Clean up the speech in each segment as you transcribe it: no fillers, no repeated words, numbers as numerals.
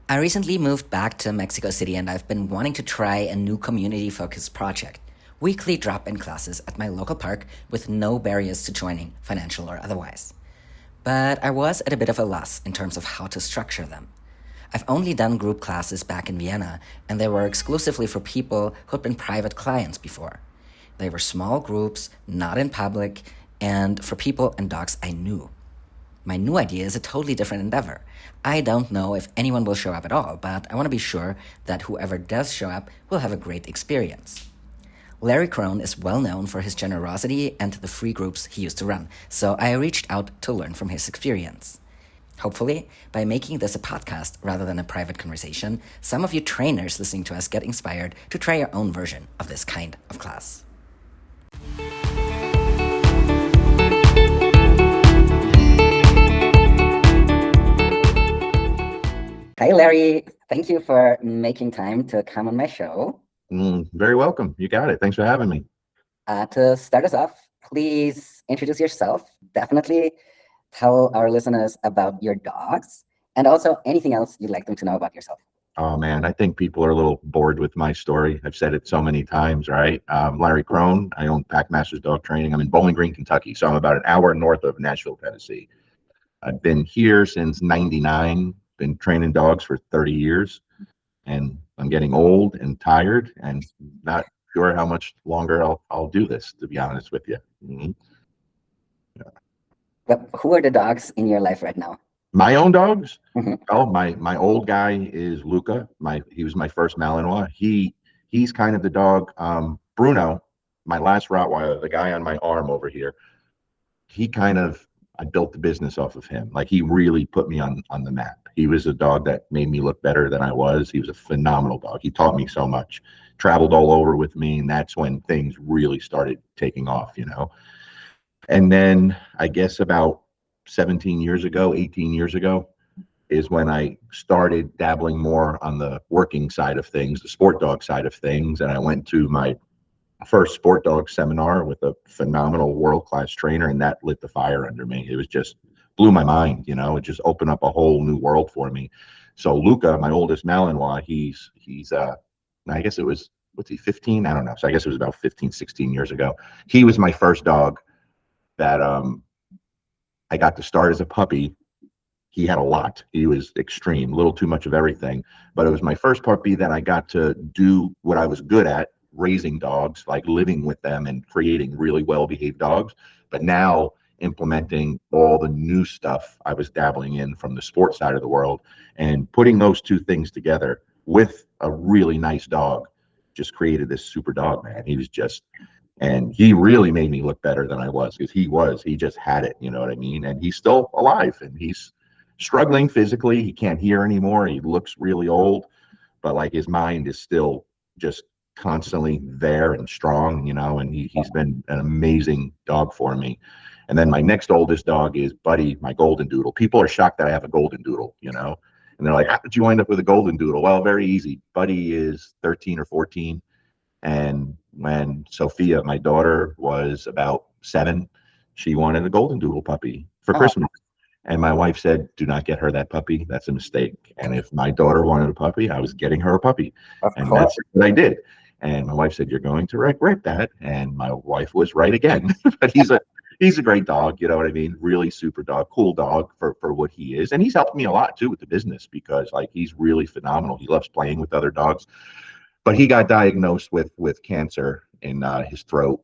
I recently moved back to Mexico City and I've been wanting to try a new community focused project. Weekly drop in classes at my local park with no barriers to joining, financial or otherwise. But I was at a bit of a loss in terms of how to structure them. I've only done group classes back in Vienna, and they were exclusively for people who'd been private clients before. They were small groups, not in public, and for people and dogs I knew. My new idea is a totally different endeavor. I don't know if anyone will show up at all, but I want to be sure that whoever does show up will have a great experience. Larry Krohn is well known for his generosity and the free groups he used to run, so I reached out to learn from his experience. Hopefully, by making this a podcast rather than a private conversation, some of you trainers listening to us get inspired to try your own version of this kind of class. Hi, Larry. Thank you for making time to come on my show. Very welcome. You got it. Thanks for having me. To start us off, please introduce yourself. Definitely tell our listeners about your dogs and also anything else you'd like them to know about yourself. Oh man, I think people are a little bored with my story. I've said it so many times, right? Larry Krohn. I own Packmasters Dog Training. I'm in Bowling Green, Kentucky, so I'm about an hour north of Nashville, Tennessee. I've been here since '99. Been training dogs for 30 years, and I'm getting old and tired, and not sure how much longer I'll do this. To be honest with you. But who are the dogs in your life right now? My own dogs. Mm-hmm. Oh, my old guy is Luca. He was my first Malinois. He's kind of the dog. Bruno, my last Rottweiler, the guy on my arm over here. I built the business off of him. Like he really put me on the map. He was a dog that made me look better than I was. He was a phenomenal dog. He taught me so much. Traveled all over with me, and that's when things really started taking off. And then I guess about 17 years ago, 18 years ago, is when I started dabbling more on the working side of things, the sport dog side of things. And I went to my first sport dog seminar with a phenomenal world-class trainer, and that lit the fire under me. It was just blew my mind, it just opened up a whole new world for me. So Luca, my oldest Malinois, he's I guess it was, what's he, 15? I don't know. So I guess it was about 15, 16 years ago. He was my first dog that I got to start as a puppy. He had a lot. He was extreme, a little too much of everything. But it was my first puppy that I got to do what I was good at, raising dogs, like living with them and creating really well-behaved dogs. But now implementing all the new stuff I was dabbling in from the sports side of the world, and putting those two things together with a really nice dog just created this super dog, man. And he really made me look better than I was, because he just had it, you know what I mean? And he's still alive, and he's struggling physically. He can't hear anymore. He looks really old, but like his mind is still just constantly there and strong, and he's been an amazing dog for me. And then my next oldest dog is Buddy, my golden doodle. People are shocked that I have a golden doodle, and they're like, how did you wind up with a golden doodle? Well, very easy. Buddy is 13 or 14. And when Sophia, my daughter, was about 7, she wanted a golden doodle puppy for Christmas. And my wife said, do not get her that puppy. That's a mistake. And if my daughter wanted a puppy, I was getting her a puppy. And that's what I did. And my wife said, you're going to regret that. And my wife was right again. But he's a great dog, you know what I mean? Really super dog, cool dog for what he is. And he's helped me a lot too with the business, because like he's really phenomenal. He loves playing with other dogs. But he got diagnosed with cancer in his throat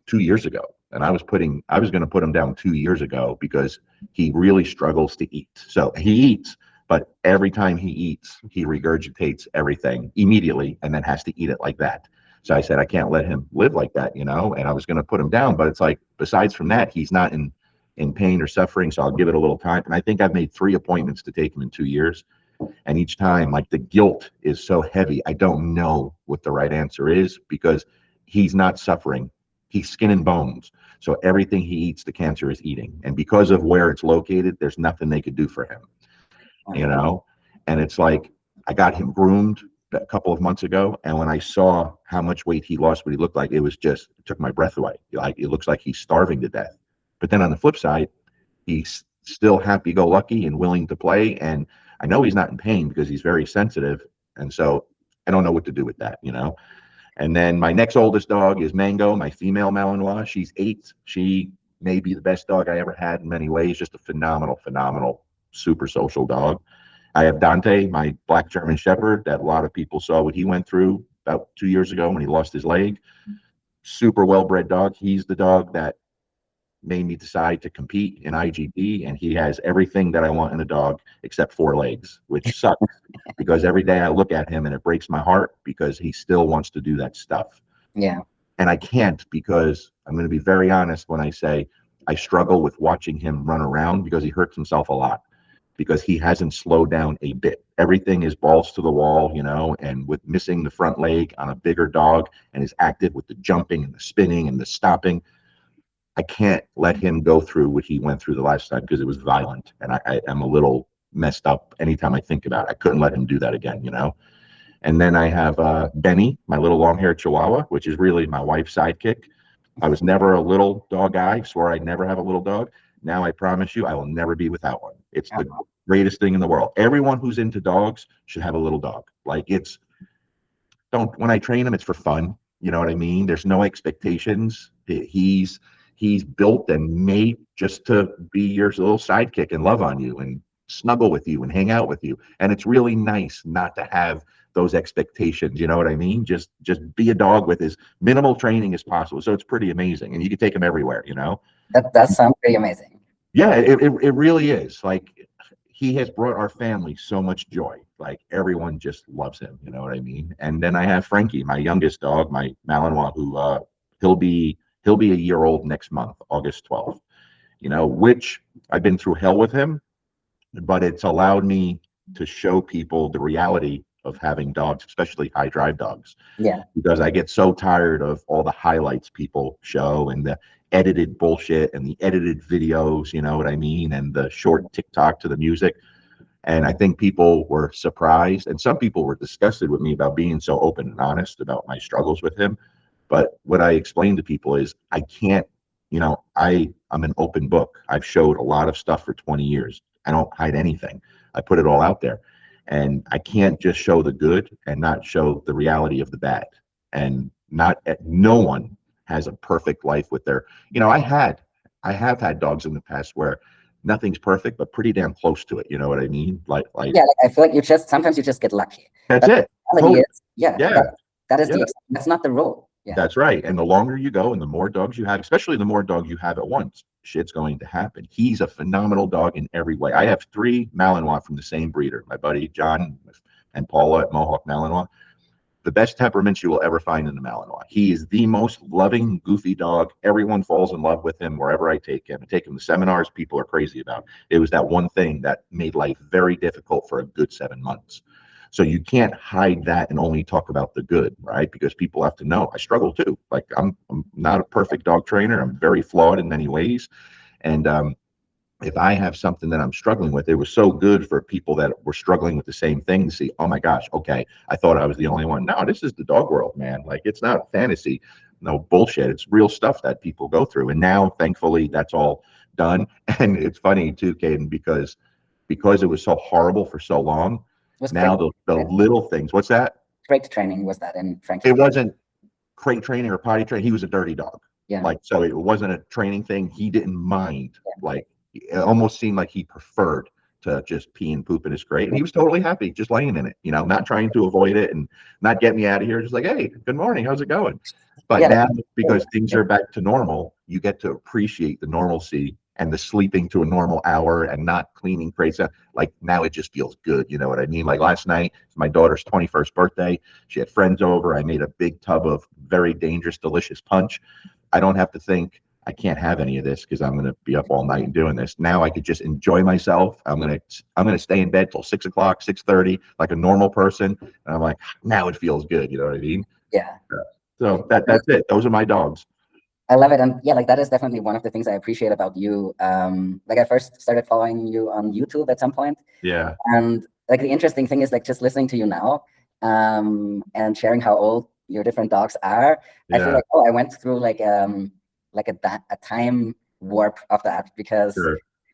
2 years ago. And I was going to put him down 2 years ago, because he really struggles to eat. So he eats, but every time he eats, he regurgitates everything immediately and then has to eat it like that. So I said, I can't let him live like that, and I was going to put him down, but it's like, besides from that, he's not in pain or suffering. So I'll give it a little time. And I think I've made 3 appointments to take him in 2 years. And each time, like, the guilt is so heavy. I don't know what the right answer is, because he's not suffering. He's skin and bones. So everything he eats, the cancer is eating. And because of where it's located, there's nothing they could do for him, And it's like, I got him groomed a couple of months ago. And when I saw how much weight he lost, what he looked like, it took my breath away. Like, it looks like he's starving to death. But then on the flip side, he's still happy-go-lucky and willing to play. And I know he's not in pain because he's very sensitive. And so I don't know what to do with that, you know? And then my next oldest dog is Mango, my female Malinois. She's 8. She may be the best dog I ever had in many ways. Just a phenomenal, phenomenal, super social dog. I have Dante, my black German Shepherd, that a lot of people saw what he went through about 2 years ago when he lost his leg. Super well bred dog. He's the dog that made me decide to compete in IGP, and he has everything that I want in a dog except 4 legs, which sucks because every day I look at him and it breaks my heart because he still wants to do that stuff. Yeah. And I can't, because I'm going to be very honest when I say I struggle with watching him run around because he hurts himself a lot, because he hasn't slowed down a bit. Everything is balls to the wall, you know, and with missing the front leg on a bigger dog and is active with the jumping and the spinning and the stopping, I can't let him go through what he went through the last time because it was violent. And I am a little messed up anytime I think about it. I couldn't let him do that again, you know? And then I have Benny, my little long-haired Chihuahua, which is really my wife's sidekick. I was never a little dog guy. Swore I'd never have a little dog. Now I promise you, I will never be without one. It's the greatest thing in the world. Everyone who's into dogs should have a little dog. Like, it's, don't, when I train him, it's for fun. You know what I mean? There's no expectations. He's built and made just to be your little sidekick and love on you and snuggle with you and hang out with you. And it's really nice not to have those expectations. You know what I mean? Just be a dog with as minimal training as possible. So it's pretty amazing, and you can take him everywhere. You know. That does sound pretty amazing. Yeah, it really is. Like, he has brought our family so much joy. Like, everyone just loves him. You know what I mean? And then I have Frankie, my youngest dog, my Malinois, who he'll be a year old next month, August 12th. You know, which I've been through hell with him, but it's allowed me to show people the reality of having dogs, especially high drive dogs. Yeah. Because I get so tired of all the highlights people show and the edited bullshit and the edited videos, you know what I mean? And the short TikTok to the music. And I think people were surprised, and some people were disgusted with me about being so open and honest about my struggles with him. But what I explain to people is I can't, you know, I'm an open book. I've showed a lot of stuff for 20 years. I don't hide anything. I put it all out there. And I can't just show the good and not show the reality of the bad. And no one has a perfect life with their, you know, I have had dogs in the past where nothing's perfect, but pretty damn close to it. You know what I mean? Like yeah, like I feel like sometimes you just get lucky. That's it. Totally. Yeah. That is yeah. That's not the rule. Yeah. That's right. And the longer you go and the more dogs you have, especially the more dogs you have at once, shit's going to happen. He's a phenomenal dog in every way. I have 3 Malinois from the same breeder, my buddy John and Paula at Mohawk Malinois. The best temperaments you will ever find in the Malinois. He is the most loving, goofy dog. Everyone falls in love with him wherever I take him. I take him to seminars people are crazy about. It was that one thing that made life very difficult for a good 7 months. So you can't hide that and only talk about the good, right? Because people have to know I struggle too. Like, I'm not a perfect dog trainer. I'm very flawed in many ways. And if I have something that I'm struggling with, it was so good for people that were struggling with the same thing to see, oh my gosh, okay, I thought I was the only one. No, this is the dog world, man. Like, it's not fantasy, no bullshit. It's real stuff that people go through. And now, thankfully, that's all done. And it's funny too, Caden, because it was so horrible for so long. Now the little things. What's that? Crate training was that in Frankie? It wasn't crate training or potty training. He was a dirty dog. Yeah. Like, so it wasn't a training thing. He didn't mind. Yeah. Like, it almost seemed like he preferred to just pee and poop in his crate, and he was totally happy just laying in it. You know, not trying to avoid it and not get me out of here. Just like, hey, good morning. How's it going? But now, because things are back to normal, you get to appreciate the normalcy and the sleeping to a normal hour and not cleaning crates. Like, now it just feels good. You know what I mean? Like, last night, it's my daughter's 21st birthday. She had friends over. I made a big tub of very dangerous, delicious punch. I don't have to think I can't have any of this because I'm going to be up all night and doing this. Now I could just enjoy myself. I'm going to stay in bed till 6 o'clock, 6:30, like a normal person. And I'm like, now it feels good. You know what I mean? Yeah. So that's it. Those are my dogs. I love it. And yeah, like, that is definitely one of the things I appreciate about you. Like, I first started following you on YouTube at some point. Yeah. And like, the interesting thing is, like, just listening to you now and sharing how old your different dogs are. Yeah. I feel like, I went through like a time warp of that, because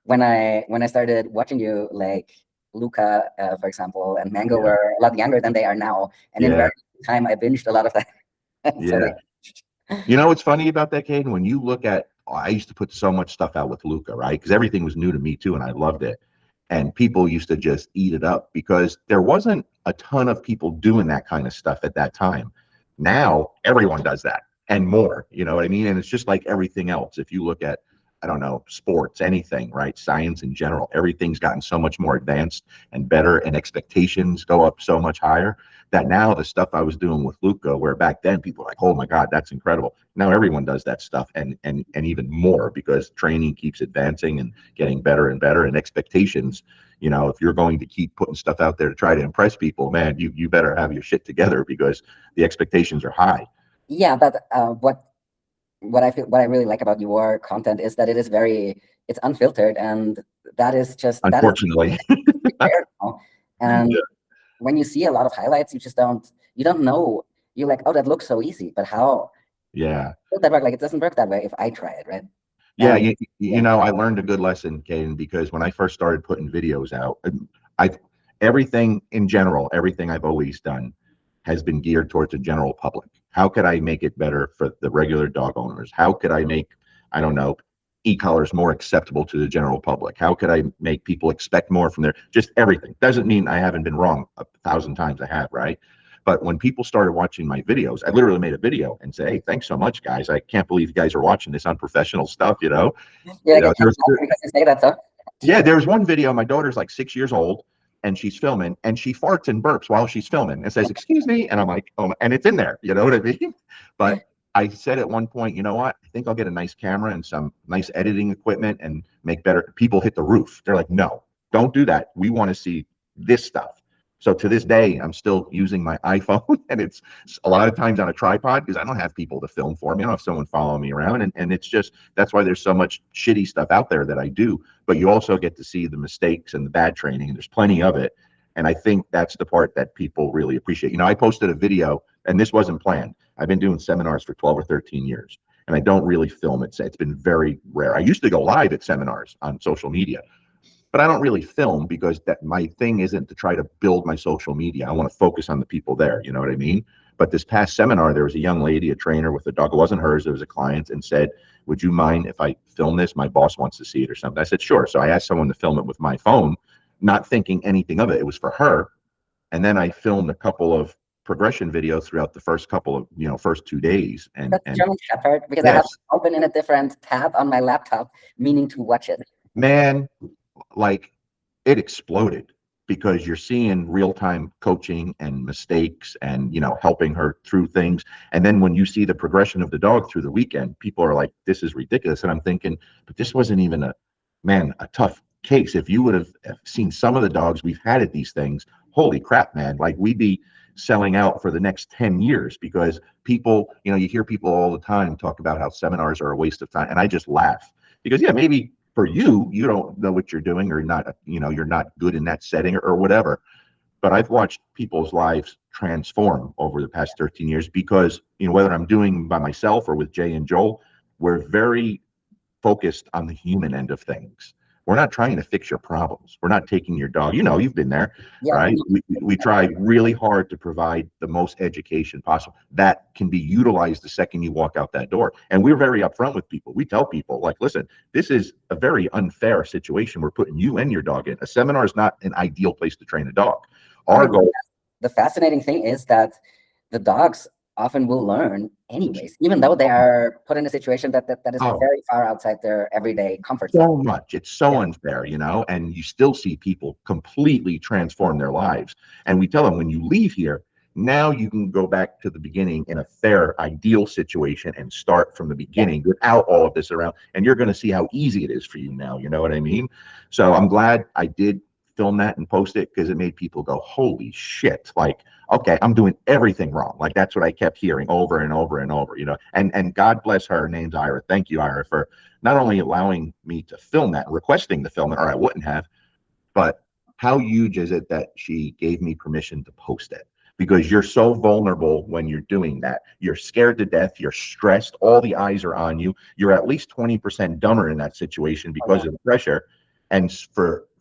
when I started watching you, like, Luca, for example, and Mango Yeah. were a lot younger than they are now, and in Yeah. very time I binged a lot of that. So Yeah. You know what's funny about that, Caden? When you look at, I used to put so much stuff out with Luca, right? Because everything was new to me too, and I loved it. And people used to just eat it up because there wasn't a ton of people doing that kind of stuff at that time. Now everyone does that and more, you know what I mean? And it's just like everything else. If you look at, I don't know, sports, anything, right? Science in general, everything's gotten so much more advanced and better, and expectations go up so much higher that now the stuff I was doing with Luca, where back then people were like, oh my God, that's incredible. Now everyone does that stuff, and even more, because training keeps advancing and getting better and better, and expectations, you know, if you're going to keep putting stuff out there to try to impress people, man, you better have your shit together, because the expectations are high. yeah, but what I really like about your content is that it is it's unfiltered, and that is Unfortunately. rare now. And when you see a lot of highlights, you don't know. You're like, oh, that looks so easy, but how Yeah. will that work? Like, it doesn't work that way if I try it, right? Yeah, And you yeah, know, I learned a good lesson, Caden, because when I first started putting videos out, I everything in general, everything I've always done has been geared towards the general public. How could I make it better for the regular dog owners? How could I make, I don't know, e-collars more acceptable to the general public? How could I make people expect more from their, just everything? Doesn't mean I haven't been wrong 1,000 times, I have, right? But when people started watching my videos, I literally made a video and say, "Hey, thanks so much, guys. I can't believe you guys are watching this unprofessional stuff." You know, you're you like, I know, can't laugh because you say that. So yeah, there's one video. My daughter's like 6 years old, and she's filming, and she farts and burps while she's filming and says, "Excuse me," and I'm like, "Oh," and it's in there. You know what I mean? But I said at one point, you know what? I think I'll get a nice camera and some nice editing equipment and make better. People hit the roof. They're like, "No, don't do that. We want to see this stuff." So to this day, I'm still using my iPhone, and it's a lot of times on a tripod because I don't have people to film for me. I don't have someone following me around, and it's just, that's why there's so much shitty stuff out there that I do. But you also get to see the mistakes and the bad training, and there's plenty of it. And I think that's the part that people really appreciate. You know, I posted a video, and this wasn't planned. I've been doing seminars for 12 or 13 years, and I don't really film it. It's been very rare. I used to go live at seminars on social media, but I don't really film because that, my thing isn't to try to build my social media. I want to focus on the people there. You know what I mean? But this past seminar, there was a young lady, a trainer with a dog. It wasn't hers. It was a client, and said, "Would you mind if I film this? My boss wants to see it or something." I said, "Sure." So I asked someone to film it with my phone, not thinking anything of it. It was for her. And then I filmed a couple of progression videos throughout the first couple of, first 2 days. that's And German Shepherd because I have yes, it open in a different tab on my laptop, meaning to watch it. man, like, it exploded, because you're seeing real-time coaching and mistakes, and helping her through things. And then when you see the progression of the dog through the weekend, people are like, this is ridiculous. And I'm thinking, but this wasn't even a tough case. If you would have seen some of the dogs we've had at these things, holy crap, man, like, we'd be selling out for the next 10 years, because people, you hear people all the time talk about how seminars are a waste of time. And I just laugh, because yeah, maybe for you, you don't know what you're doing, or not, you're not good in that setting, or whatever. But I've watched people's lives transform over the past 13 years, because, whether I'm doing by myself or with Jay and Joel, we're very focused on the human end of things. We're not trying to fix your problems. We're not taking your dog. You've been there, Yeah, right? We try really hard to provide the most education possible that can be utilized the second you walk out that door. And we're very upfront with people. We tell people, like, listen, this is a very unfair situation we're putting you and your dog in. A seminar is not an ideal place to train a dog. I Our mean, goal. the fascinating thing is that the dogs often will learn anyways, even though they are put in a situation that is Oh, very far outside their everyday comfort zone. so much. It's so Yeah, unfair, and you still see people completely transform their lives. And we tell them, when you leave here, now you can go back to the beginning in a fair, ideal situation, and start from the yeah, beginning without all of this around. And you're going to see how easy it is for you now. You know what I mean? So I'm glad I did film that and post it, because it made people go, holy shit. Like, okay, I'm doing everything wrong. Like, that's what I kept hearing over and over and over, and God bless her. Her name's Ira. Thank you, Ira, for not only allowing me to film that, requesting the film, or I wouldn't have, but how huge is it that she gave me permission to post it? Because you're so vulnerable when you're doing that. You're scared to death. You're stressed. All the eyes are on you. You're at least 20% dumber in that situation oh, yeah. because of the pressure. And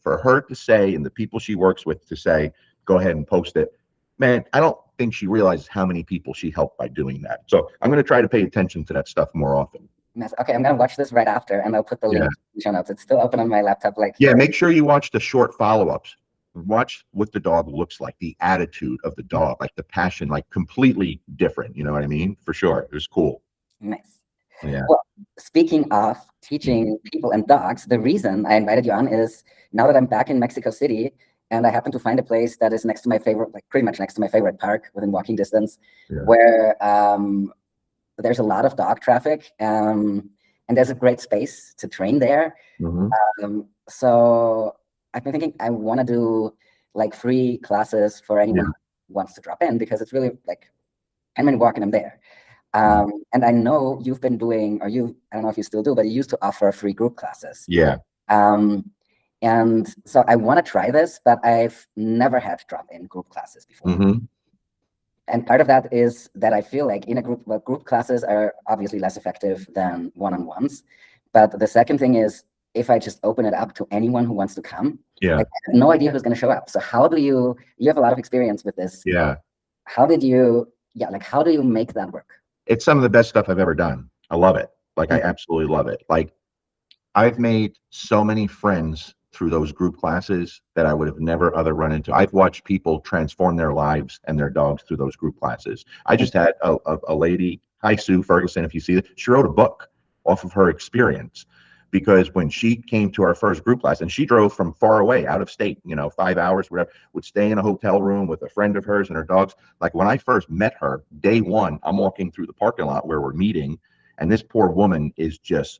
for her to say, and the people she works with to say, go ahead and post it, man, I don't think she realizes how many people she helped by doing that. So I'm going to try to pay attention to that stuff more often. Okay, I'm gonna watch this right after, and I'll put the link in the show notes. It's still open on my laptop. Like, yeah, make sure you watch the short follow-ups. Watch what the dog looks like, the attitude of the dog, like the passion, like completely different. You know what I mean? For sure, it was cool. Nice. Yeah. Well, speaking of teaching people and dogs, the reason I invited you on is now that I'm back in Mexico City, and I happen to find a place that is next to my favorite, like pretty much next to my favorite park within walking distance, where there's a lot of dog traffic, and there's a great space to train there. So I've been thinking I want to do like free classes for anyone who wants to drop in, because it's really like 10-minute walk and I'm there. And I know you've been doing, or I don't know if you still do, but you used to offer free group classes. Yeah. And so I want to try this, but I've never had drop-in group classes before. And part of that is that I feel like in a group, well, group classes are obviously less effective than one-on-ones. But the second thing is, if I just open it up to anyone who wants to come, like, I have no idea who's going to show up. So how do you have a lot of experience with this. How did you, how do you make that work? It's some of the best stuff I've ever done. I love it. Like, I absolutely love it. Like, I've made so many friends through those group classes that I would have never other run into. I've watched people transform their lives and their dogs through those group classes. I just had a lady, hi Sue Ferguson, if you see it, she wrote a book off of her experience, because when she came to our first group class, and she drove from far away, out of state, 5 hours, whatever, would stay in a hotel room with a friend of hers and her dogs. Like, when I first met her, day one, I'm walking through the parking lot where we're meeting, and this poor woman is just,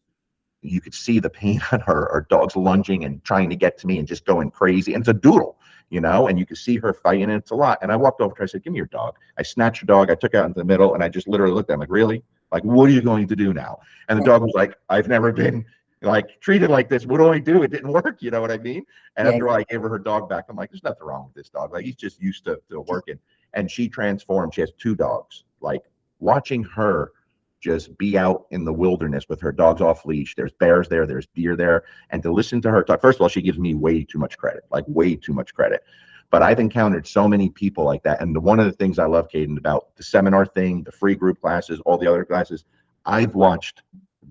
you could see the pain on her dog's lunging and trying to get to me and just going crazy. And it's a doodle, and you could see her fighting, and it's a lot. And I walked over to her, I said, give me your dog. I snatched her dog, I took it out into the middle, and I just literally looked at him like, really? Like, what are you going to do now? And the dog was like, I've never been like treated like this. What do I do? It didn't work. You know what I mean? And after all, I gave her dog back. I'm like, there's nothing wrong with this dog. Like, he's just used to working. And she transformed. She has 2 dogs. Like, watching her just be out in the wilderness with her dogs off leash. There's bears there, there's deer there. And to listen to her talk, first of all, she gives me way too much credit, like way too much credit. But I've encountered so many people like that. And one of the things I love, Caden, about the seminar thing, the free group classes, all the other classes, I've watched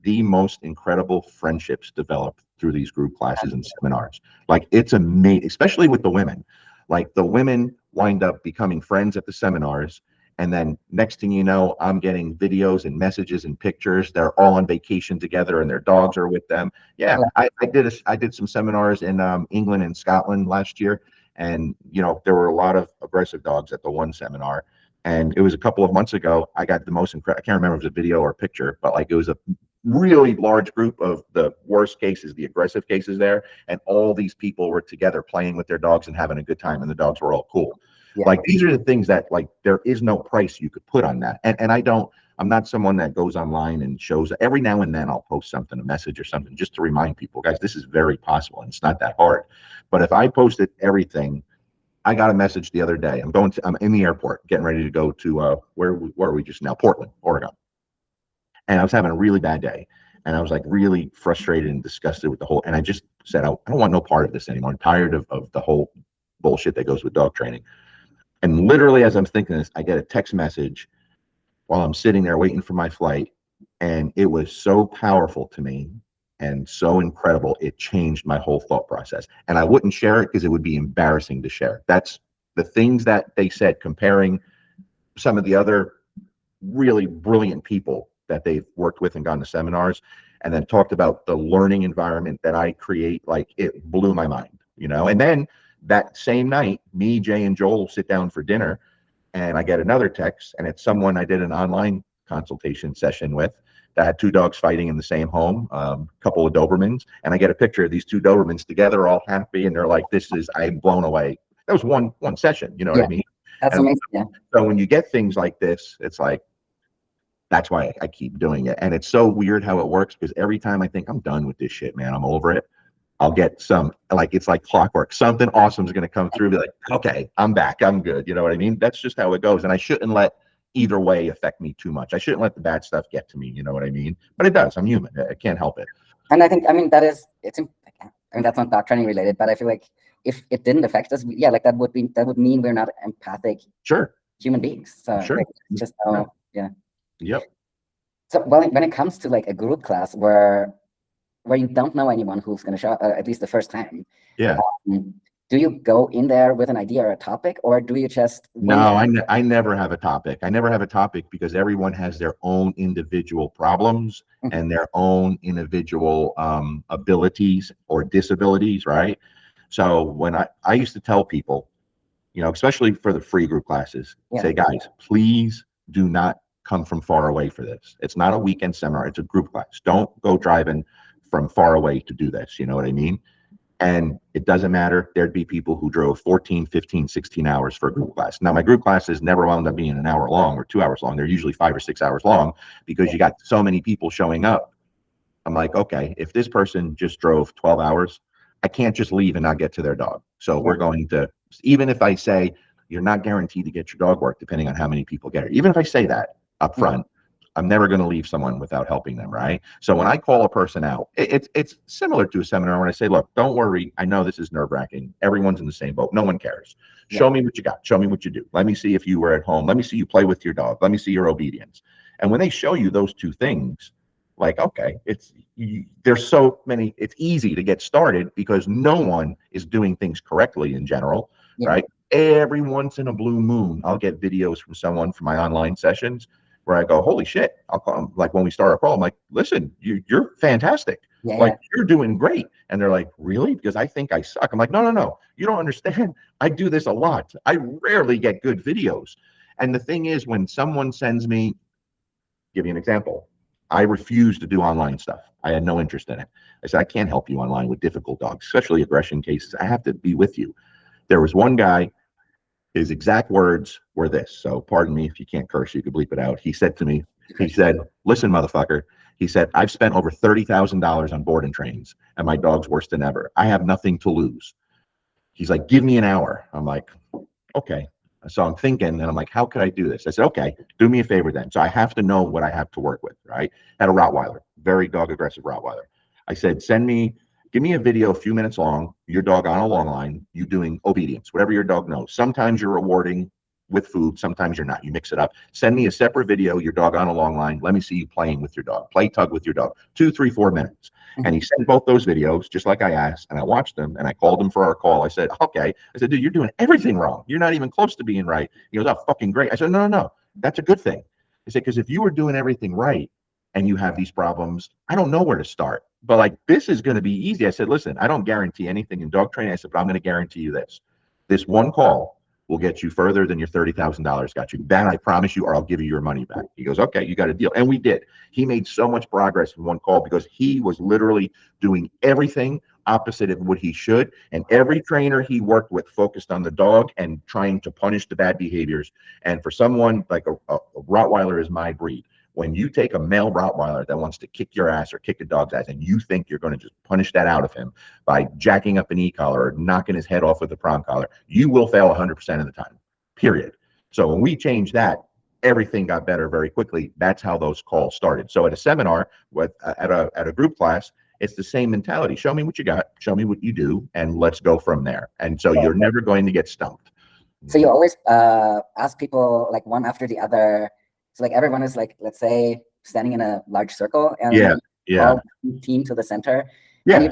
the most incredible friendships develop through these group classes and seminars. Like, it's amazing, especially with the women. Like, the women wind up becoming friends at the seminars. And then next thing you know, I'm getting videos and messages and pictures. They're all on vacation together and their dogs are with them. Yeah, I did some seminars in England and Scotland last year. And, there were a lot of aggressive dogs at the one seminar. And it was a couple of months ago, I got the most incredible, I can't remember if it was a video or a picture, but like, it was a really large group of the worst cases, the aggressive cases there. And all these people were together playing with their dogs and having a good time. And the dogs were all cool. Like, these are the things that, like, there is no price you could put on that. And I'm not someone that goes online and shows. Every now and then I'll post something, a message or something, just to remind people, guys, this is very possible and it's not that hard. But if I posted everything, I got a message the other day. I'm in the airport getting ready to go to where are we just now? Portland, Oregon. And I was having a really bad day. And I was like really frustrated and disgusted with the whole, and I just said, I don't want no part of this anymore. I'm tired of the whole bullshit that goes with dog training. And literally, as I'm thinking this, I get a text message while I'm sitting there waiting for my flight. And it was so powerful to me and so incredible. It changed my whole thought process. And I wouldn't share it because it would be embarrassing to share. That's the things that they said, comparing some of the other really brilliant people that they've worked with and gone to seminars, and then talked about the learning environment that I create. Like, it blew my mind, And then that same night, me, Jay, and Joel sit down for dinner, and I get another text, and it's someone I did an online consultation session with that had 2 dogs fighting in the same home, a couple of Dobermans, and I get a picture of these 2 Dobermans together, all happy, and they're like, I'm blown away. That was one session, you know what I mean? That's amazing. Yeah. So when you get things like this, it's like, that's why I keep doing it. And it's so weird how it works, because every time I think I'm done with this shit, man, I'm over it, I'll get some, like, it's like clockwork. Something awesome is going to come through, be like, okay, I'm back, I'm good. You know what I mean? That's just how it goes. And I shouldn't let either way affect me too much. I shouldn't let the bad stuff get to me. You know what I mean? But it does. I'm human. I can't help it. And I think, it's I mean, that's not dog training related, but I feel like if it didn't affect us, yeah, like that would mean we're not empathic Sure. human beings. So Sure. like, just yeah. Yep. So when it comes to like a group class where you don't know anyone who's going to show at least the first time, Yeah. Do you go in there with an idea or a topic, or do you just No, I never have a topic. I never have a topic because everyone has their own individual problems and their own individual abilities or disabilities, right? So when I used to tell people, you know, especially for the free group classes, say, guys, please do not come from far away for this. It's not a weekend seminar, it's a group class. Don't go driving from far away to do this. You know what I mean? And it doesn't matter. There'd be people who drove 14, 15, 16 hours for a group class. Now, my group classes never wound up being an hour long or 2 hours long. They're usually 5 or 6 hours long because you got so many people showing up. I'm like, okay, if this person just drove 12 hours, I can't just leave and not get to their dog. So we're going to, even if I say you're not guaranteed to get your dog work, depending on how many people get it, even if I say that up front, I'm never going to leave someone without helping them, right? So when I call a person out, it's similar to a seminar when I say, look, don't worry. I know this is nerve-wracking. Everyone's in the same boat. No one cares. Show me what you got. Show me what you do. Let me see if you were at home. Let me see you play with your dog. Let me see your obedience. And when they show you those two things, like, okay, there's so many, it's easy to get started because no one is doing things correctly in general, right? Every once in a blue moon, I'll get videos from someone from my online sessions where I go, holy shit. I'll call them, like when we start a call, I'm like, listen, you're fantastic. Like you're doing great. And they're like, really? Because I think I suck. I'm like, no. You don't understand. I do this a lot. I rarely get good videos. And the thing is, when someone sends me, give you an example, I refused to do online stuff. I had no interest in it. I said, I can't help you online with difficult dogs, especially aggression cases. I have to be with you. There was one guy, his exact words were this. So pardon me if you can't curse, you could bleep it out. He said to me, he said, listen, motherfucker. He said, I've spent over $30,000 on board and trains and my dog's worse than ever. I have nothing to lose. He's like, give me an hour. I'm like, okay. So I'm thinking, and I'm like, how could I do this? I said, okay, do me a favor then. So I have to know what I have to work with, right? Had a Rottweiler, very dog aggressive Rottweiler. I said, give me a video a few minutes long, your dog on a long line, you doing obedience, whatever your dog knows. Sometimes you're rewarding with food, sometimes you're not. You mix it up. Send me a separate video, your dog on a long line. Let me see you playing with your dog. Play tug with your dog. 2, 3, 4 minutes. And he sent both those videos, just like I asked, and I watched them, and I called him for our call. I said, okay. I said, dude, you're doing everything wrong. You're not even close to being right. He goes, oh, fucking great. I said, no. That's a good thing. I said, because if you were doing everything right and you have these problems, I don't know where to start. But like, this is going to be easy. I said, listen, I don't guarantee anything in dog training. I said, but I'm going to guarantee you this. This one call will get you further than your $30,000 got you. That I promise you, or I'll give you your money back. He goes, okay, you got a deal. And we did. He made so much progress in one call because he was literally doing everything opposite of what he should. And every trainer he worked with focused on the dog and trying to punish the bad behaviors. And for someone like a Rottweiler is my breed. When you take a male Rottweiler that wants to kick your ass or kick a dog's ass and you think you're going to just punish that out of him by jacking up an e-collar or knocking his head off with a prong collar, you will fail 100% of the time, period. So when we changed that, everything got better very quickly. That's how those calls started. So at a seminar, at a group class, it's the same mentality. Show me what you got, show me what you do, and let's go from there. And so you're never going to get stumped. So you always ask people like one after the other. So like everyone is like, let's say, standing in a large circle, and call the team to the center. And you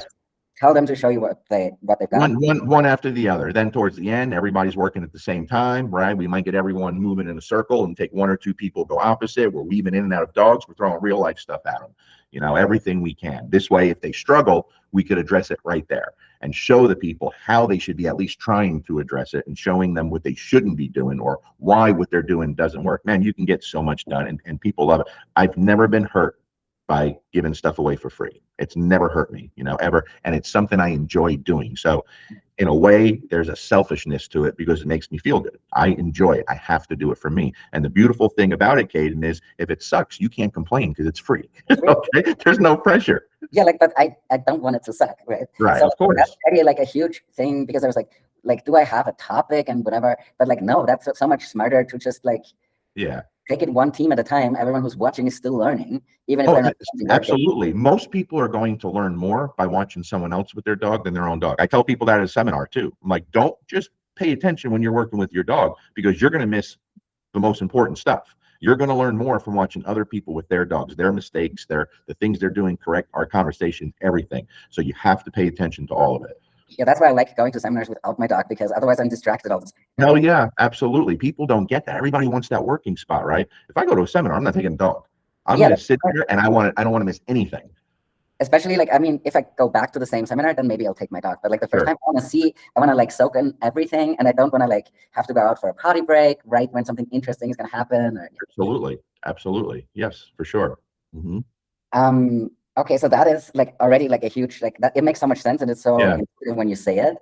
tell them to show you what they've got. One after the other. Then towards the end, everybody's working at the same time, right? We might get everyone moving in a circle and take 1 or 2 people go opposite. We're weaving in and out of dogs. We're throwing real life stuff at them. You know, everything we can. This way, if they struggle, we could address it right there and show the people how they should be at least trying to address it and showing them what they shouldn't be doing or why what they're doing doesn't work. Man, you can get so much done and people love it. I've never been hurt by giving stuff away for free. It's never hurt me, you know, ever. And it's something I enjoy doing. So in a way, there's a selfishness to it because it makes me feel good. I enjoy it. I have to do it for me. And the beautiful thing about it, Caden, is if it sucks, you can't complain because it's free. Okay? There's no pressure. Yeah, like, but I don't want it to suck, right? Right, so of course. That's really like a huge thing because I was like, do I have a topic and whatever? But like, no, that's so much smarter to just like take it one team at a time. Everyone who's watching is still learning, even if Oh, they're not working. absolutely. Most people are going to learn more by watching someone else with their dog than their own dog. I tell people that at a seminar too. I'm like, don't just pay attention when you're working with your dog, because you're going to miss the most important stuff. You're going to learn more from watching other people with their dogs, their mistakes, the things they're doing correct, our conversations, everything. So you have to pay attention to all of it. Yeah, that's why I like going to seminars without my dog, because otherwise I'm distracted all the time. Hell yeah, absolutely. People don't get that. Everybody wants that working spot, right? If I go to a seminar, I'm not taking a dog. I'm going to sit there and I don't want to miss anything. Especially like, I mean, if I go back to the same seminar, then maybe I'll take my dog. But like the first time I want to like soak in everything, and I don't want to like have to go out for a potty break right when something interesting is going to happen. Absolutely. Yes, for sure. Mm-hmm. Okay, so that is like already like a huge, like that, it makes so much sense, and it's so intuitive when you say it.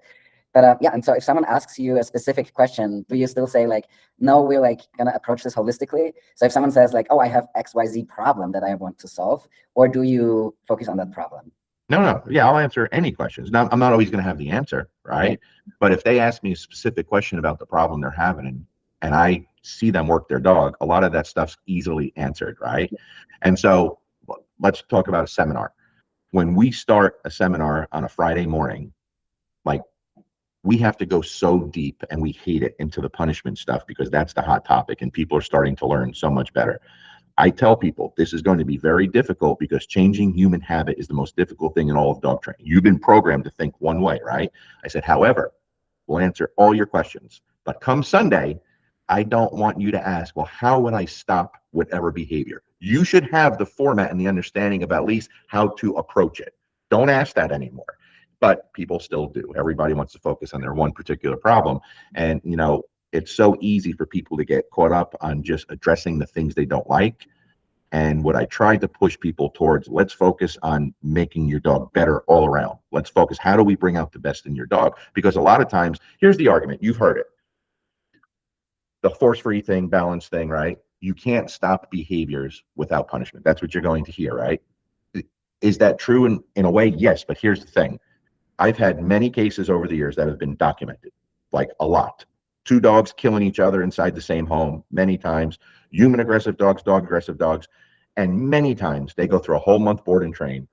But yeah, and so if someone asks you a specific question, do you still say like, no, we're like gonna approach this holistically? So if someone says like, oh, I have XYZ problem that I want to solve, or do you focus on that problem? No. Yeah, I'll answer any questions. Now, I'm not always going to have the answer, right? Yeah. But if they ask me a specific question about the problem they're having, and I see them work their dog, a lot of that stuff's easily answered, right? And so let's talk about a seminar. When we start a seminar on a Friday morning, like, we have to go so deep, and we hate it, into the punishment stuff, because that's the hot topic and people are starting to learn so much better. I tell people this is going to be very difficult, because changing human habit is the most difficult thing in all of dog training. You've been programmed to think one way, right? I said, however, we'll answer all your questions. But come Sunday, I don't want you to ask, well, how would I stop whatever behavior? You should have the format and the understanding of at least how to approach it. Don't ask that anymore. But people still do. Everybody wants to focus on their one particular problem. And, it's so easy for people to get caught up on just addressing the things they don't like. And what I tried to push people towards, let's focus on making your dog better all around. Let's focus, how do we bring out the best in your dog? Because a lot of times, here's the argument, you've heard it. The force-free thing, balance thing, right? You can't stop behaviors without punishment. That's what you're going to hear, right? Is that true in a way? Yes, but here's the thing. I've had many cases over the years that have been documented, like a lot. 2 dogs killing each other inside the same home, many times. Human aggressive dogs, dog aggressive dogs. And many times they go through a whole month board and train,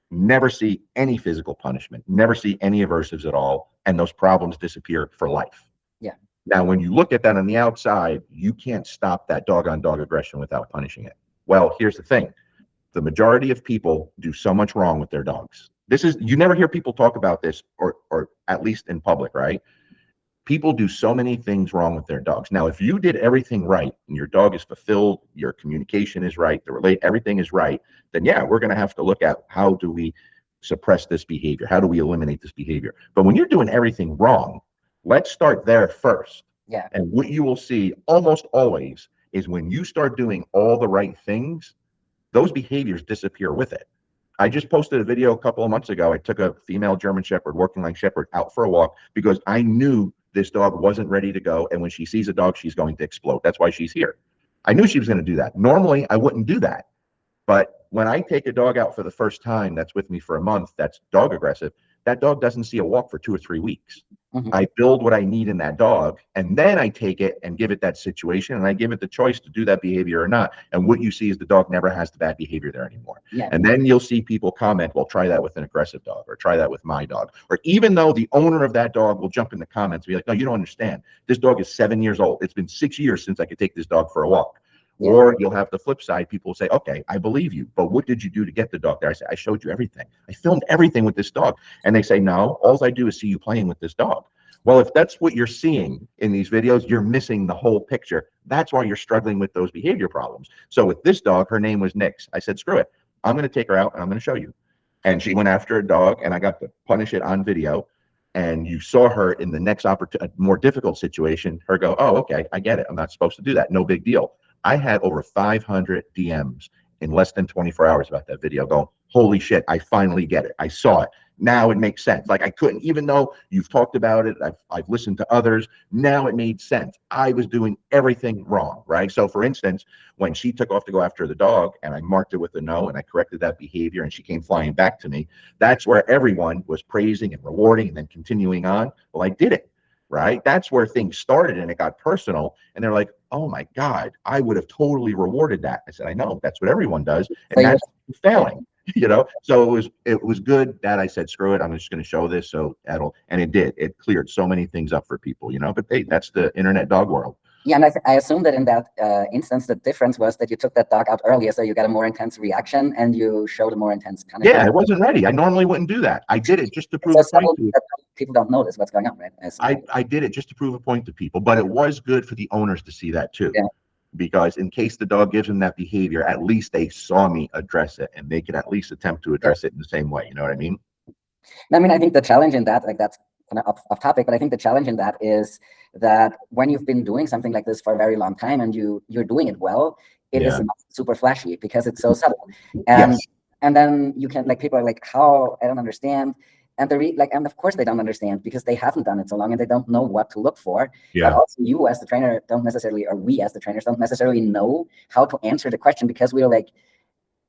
never see any physical punishment, never see any aversives at all, and those problems disappear for life. Yeah. Now, when you look at that on the outside, you can't stop that dog-on-dog aggression without punishing it. Well, here's the thing. The majority of people do so much wrong with their dogs. You never hear people talk about this, or at least in public, right? People do so many things wrong with their dogs. Now, if you did everything right and your dog is fulfilled, your communication is right, everything is right, then yeah, we're going to have to look at how do we suppress this behavior? How do we eliminate this behavior? But when you're doing everything wrong, let's start there first. Yeah. And what you will see almost always is when you start doing all the right things, those behaviors disappear with it. I just posted a video a couple of months ago. I took a female German Shepherd, working line Shepherd, out for a walk because I knew this dog wasn't ready to go. And when she sees a dog, she's going to explode. That's why she's here. I knew she was going to do that. Normally, I wouldn't do that. But when I take a dog out for the first time that's with me for a month, that's dog aggressive, that dog doesn't see a walk for 2 or 3 weeks. Mm-hmm. I build what I need in that dog, and then I take it and give it that situation, and I give it the choice to do that behavior or not. And what you see is the dog never has the bad behavior there anymore. Yeah. And then you'll see people comment, well, try that with an aggressive dog, or try that with my dog. Or even though the owner of that dog will jump in the comments and be like, no, you don't understand. This dog is 7 years old. It's been 6 years since I could take this dog for a walk. Yeah. Or you'll have the flip side. People will say, okay, I believe you, but what did you do to get the dog there? I say, I showed you everything. I filmed everything with this dog. And they say, no, all I do is see you playing with this dog. Well, if that's what you're seeing in these videos, you're missing the whole picture. That's why you're struggling with those behavior problems. So with this dog, her name was Nix. I said, screw it. I'm going to take her out and I'm going to show you. And she went after a dog, and I got to punish it on video. And you saw her in the next more difficult situation, her go, oh, okay, I get it. I'm not supposed to do that. No big deal. I had over 500 DMs in less than 24 hours about that video going, holy shit, I finally get it. I saw it. Now it makes sense. Like, I couldn't, even though you've talked about it, I've listened to others, now it made sense. I was doing everything wrong, right? So for instance, when she took off to go after the dog and I marked it with a no and I corrected that behavior and she came flying back to me, that's where everyone was praising and rewarding and then continuing on. Well, I did it. right? That's where things started and it got personal. And they're like, oh my God, I would have totally rewarded that. I said, I know, that's what everyone does. And So you, that's failing, So it was good that I said, screw it, I'm just going to show this. So and it did. It cleared so many things up for people, but hey, that's the internet dog world. yeah, and I assume that in that instance, the difference was that you took that dog out earlier, so you got a more intense reaction and you showed a more intense punishment. Yeah, I wasn't ready. I normally wouldn't do that. I did it just to prove It's a point to that people don't notice what's going on, right? I did it just to prove a point to people, but it was good for the owners to see that too. Yeah. Because in case the dog gives them that behavior, at least they saw me address it and they could at least attempt to address it in the same way. You know what I mean? I mean, I think the challenge in that, like that's kind of off topic, but I think the challenge in that is that when you've been doing something like this for a very long time and you're doing it well, it is not super flashy because it's so subtle. And and then you can, like, people are like, how, I don't understand. And and of course they don't understand because they haven't done it so long and they don't know what to look for. Yeah. But also you as the trainer don't necessarily, or we as the trainers don't necessarily know how to answer the question because we're like,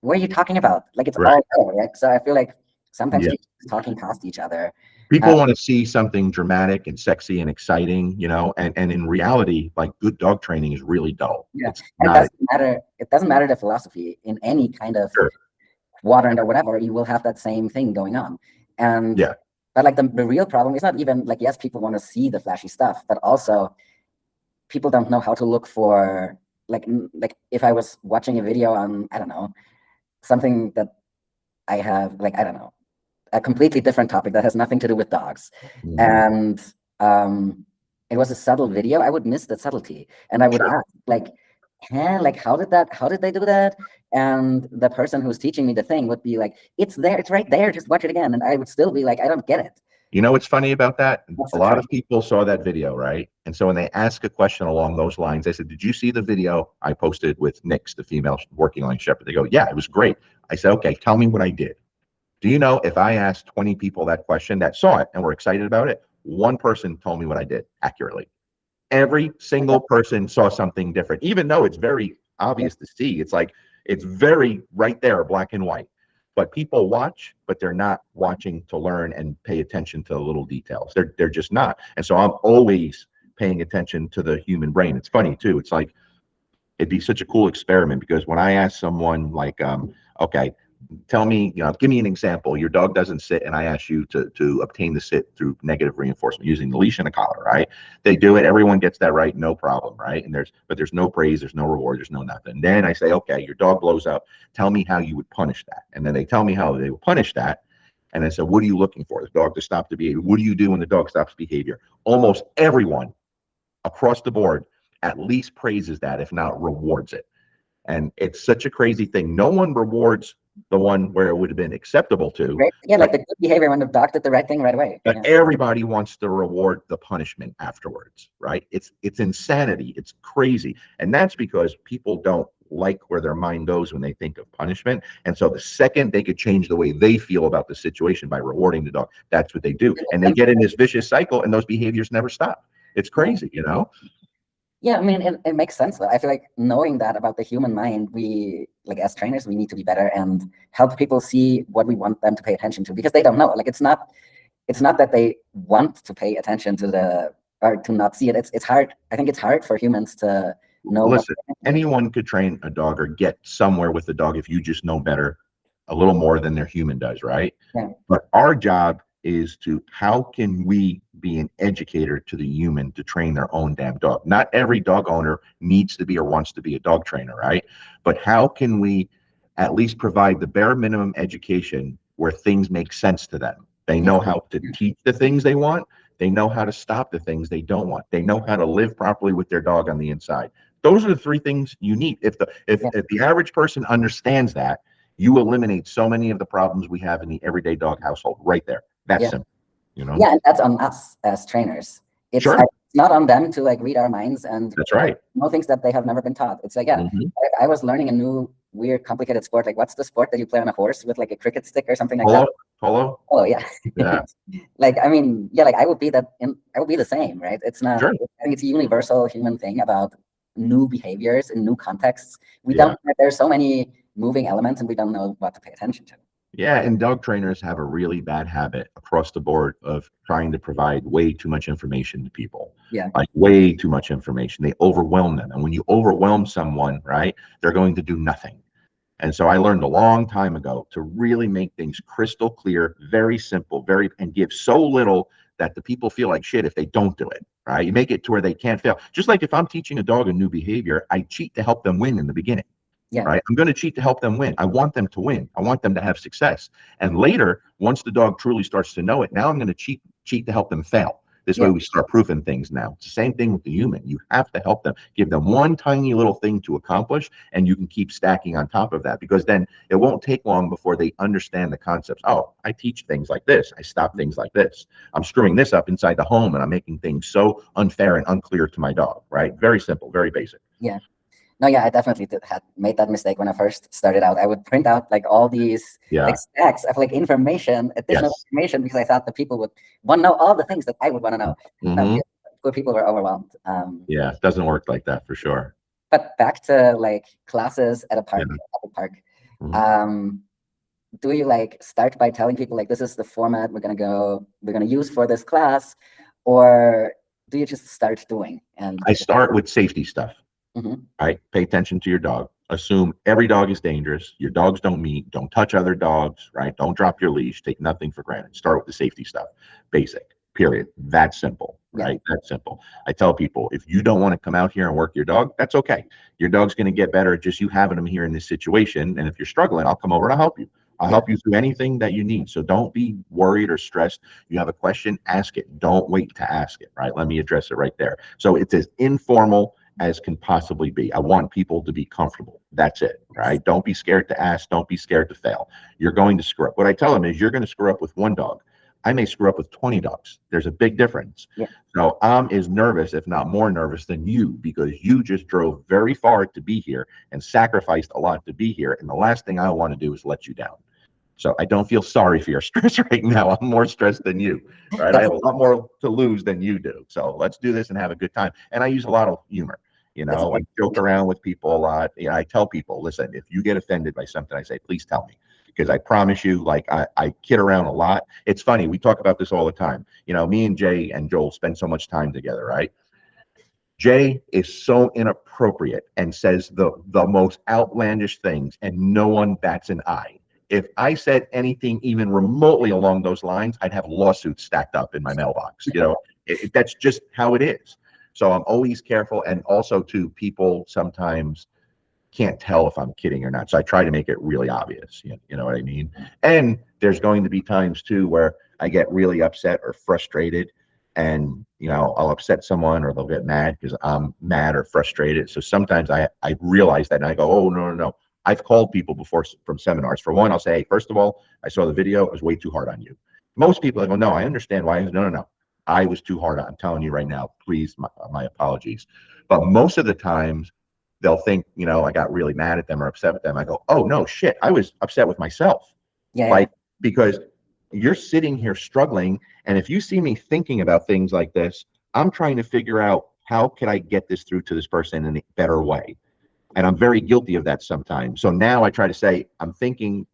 what are you talking about? Like, it's all there, right? So I feel like sometimes we're talking past each other. People want to see something dramatic and sexy and exciting, and in reality, like, good dog training is really dull. Yeah, it doesn't matter the philosophy in any kind of quadrant or whatever, you will have that same thing going on. And but like the real problem is not even like, yes, people want to see the flashy stuff, but also people don't know how to look for, like if I was watching a video on, I don't know, something that I have, like, I don't know, a completely different topic that has nothing to do with dogs. And it was a subtle video, I would miss that subtlety. And I would ask, like, how did they do that? And the person who's teaching me the thing would be like, it's there, it's right there, just watch it again. And I would still be like, I don't get it. You know what's funny about that? A lot of people saw that video, right? And so when they ask a question along those lines, they said, did you see the video I posted with Nix, the female working line shepherd? They go, yeah, it was great. I said, okay, tell me what I did. Do you know, if I asked 20 people that question that saw it and were excited about it, one person told me what I did accurately. Every single person saw something different, even though it's very obvious to see. It's like, it's very right there, black and white. But people watch, but they're not watching to learn and pay attention to the little details. They're just not. And so I'm always paying attention to the human brain. It's funny too. It's like, it'd be such a cool experiment, because when I ask someone like, okay, tell me, give me an example. Your dog doesn't sit, and I ask you to obtain the sit through negative reinforcement using the leash and a collar, right? They do it. Everyone gets that right, no problem, right? And there's no praise, there's no reward, there's no nothing. Then I say, okay, your dog blows up. Tell me how you would punish that. And then they tell me how they would punish that. And I said, what are you looking for? The dog to stop the behavior. What do you do when the dog stops behavior? Almost everyone across the board at least praises that, if not rewards it. And it's such a crazy thing. No one rewards the one where it would have been acceptable to. Right? Yeah, like the good behavior when the dog did the right thing right away. But everybody wants to reward the punishment afterwards, right? It's insanity. It's crazy. And that's because people don't like where their mind goes when they think of punishment. And so the second they could change the way they feel about the situation by rewarding the dog, that's what they do. And they get in this vicious cycle, and those behaviors never stop. It's crazy, Yeah, I mean, it makes sense though. I feel like knowing that about the human mind, we, like, as trainers, we need to be better and help people see what we want them to pay attention to, because they don't know. Like, it's not that they want to pay attention to or to not see it. It's hard. I think it's hard for humans to know. Listen, anyone could train a dog or get somewhere with the dog if you just know better, a little more than their human does, right? Yeah. But our job is how can we be an educator to the human to train their own damn dog? Not every dog owner needs to be or wants to be a dog trainer, right? But how can we at least provide the bare minimum education where things make sense to them? They know how to teach the things they want. They know how to stop the things they don't want. They know how to live properly with their dog on the inside. Those are the three things you need. If the average person understands that, you eliminate so many of the problems we have in the everyday dog household right there. That's simple, Yeah, and that's on us as trainers. It's not on them to, like, read our minds and that's right. Know things that they have never been taught. It's like, I was learning a new weird, complicated sport. Like, what's the sport that you play on a horse with, like, a cricket stick or something like that? Polo. Oh yeah. Like, I mean, yeah, like I would be the same, right? It's not. I think it's a universal human thing about new behaviors in new contexts. We don't. There's so many moving elements, and we don't know what to pay attention to. Yeah, and dog trainers have a really bad habit across the board of trying to provide way too much information to people. Yeah. Like way too much information. They overwhelm them. And when you overwhelm someone, right, they're going to do nothing. And so I learned a long time ago to really make things crystal clear, very simple, and give so little that the people feel like shit if they don't do it, right? You make it to where they can't fail. Just like if I'm teaching a dog a new behavior, I cheat to help them win in the beginning. Yeah. Right? I'm going to cheat to help them win. I want them to win. I want them to have success. And later, once the dog truly starts to know it, now I'm going to cheat to help them fail. This way Yeah. we start proofing things now. It's the same thing with the human. You have to help them, give them one tiny little thing to accomplish, and you can keep stacking on top of that, because then it won't take long before they understand the concepts. Oh, I teach things like this. I stop things like this. I'm screwing this up inside the home, and I'm making things so unfair and unclear to my dog, right? Very simple, very basic. Yeah. No, yeah, I definitely had made that mistake when I first started out. I would print out like all these like stacks of like information, additional information, because I thought the people would want to know all the things that I would want to know. No, good people were overwhelmed. Yeah, it doesn't work like that for sure. But back to like classes at a park, do you like start by telling people like this is the format we're gonna use for this class, or do you just start doing? And I start with safety stuff. Right? Pay attention to your dog. Assume every dog is dangerous. Your dogs don't meet. Don't touch other dogs, right? Don't drop your leash. Take nothing for granted. Start with the safety stuff. Basic, period. That's simple, right? That's simple. I tell people, if you don't want to come out here and work your dog, that's okay. Your dog's going to get better at just you having him here in this situation. And if you're struggling, I'll come over and I'll help you. I'll help you through anything that you need. So don't be worried or stressed. You have a question, ask it. Don't wait to ask it, right? Let me address it right there. So it's as informal as can possibly be. I want people to be comfortable. That's it, right? Don't be scared to ask. Don't be scared to fail. You're going to screw up. What I tell them is you're going to screw up with one dog. I may screw up with 20 dogs. There's a big difference. So I'm as nervous, if not more nervous than you, because you just drove very far to be here and sacrificed a lot to be here. And the last thing I want to do is let you down. So I don't feel sorry for your stress right now. I'm more stressed than you, right? I have a lot more to lose than you do. So let's do this and have a good time. And I use a lot of humor. You know, I joke around with people a lot. You know, I tell people, listen, if you get offended by something I say, please tell me, because I promise you, like I kid around a lot. It's funny. We talk about this all the time. You know, me and Jay and Joel spend so much time together, right? Jay is so inappropriate and says the most outlandish things, and no one bats an eye. If I said anything even remotely along those lines, I'd have lawsuits stacked up in my mailbox. You know, that's just how it is. So I'm always careful. And also, too, people sometimes can't tell if I'm kidding or not. So I try to make it really obvious. You know what I mean? And there's going to be times, too, where I get really upset or frustrated. And, you know, I'll upset someone or they'll get mad because I'm mad or frustrated. So sometimes I realize that and I go, oh, no. I've called people before from seminars. For one, I'll say, hey, first of all, I saw the video. It was way too hard on you. Most people, I go, no, I understand why. No. I was too hard on. I'm telling you right now, please, my apologies. But most of the times they'll think, you know, I got really mad at them or upset with them. I go, oh, no, shit. I was upset with myself. Because you're sitting here struggling. And if you see me thinking about things like this, I'm trying to figure out how can I get this through to this person in a better way. And I'm very guilty of that sometimes. So now I try to say, I'm thinking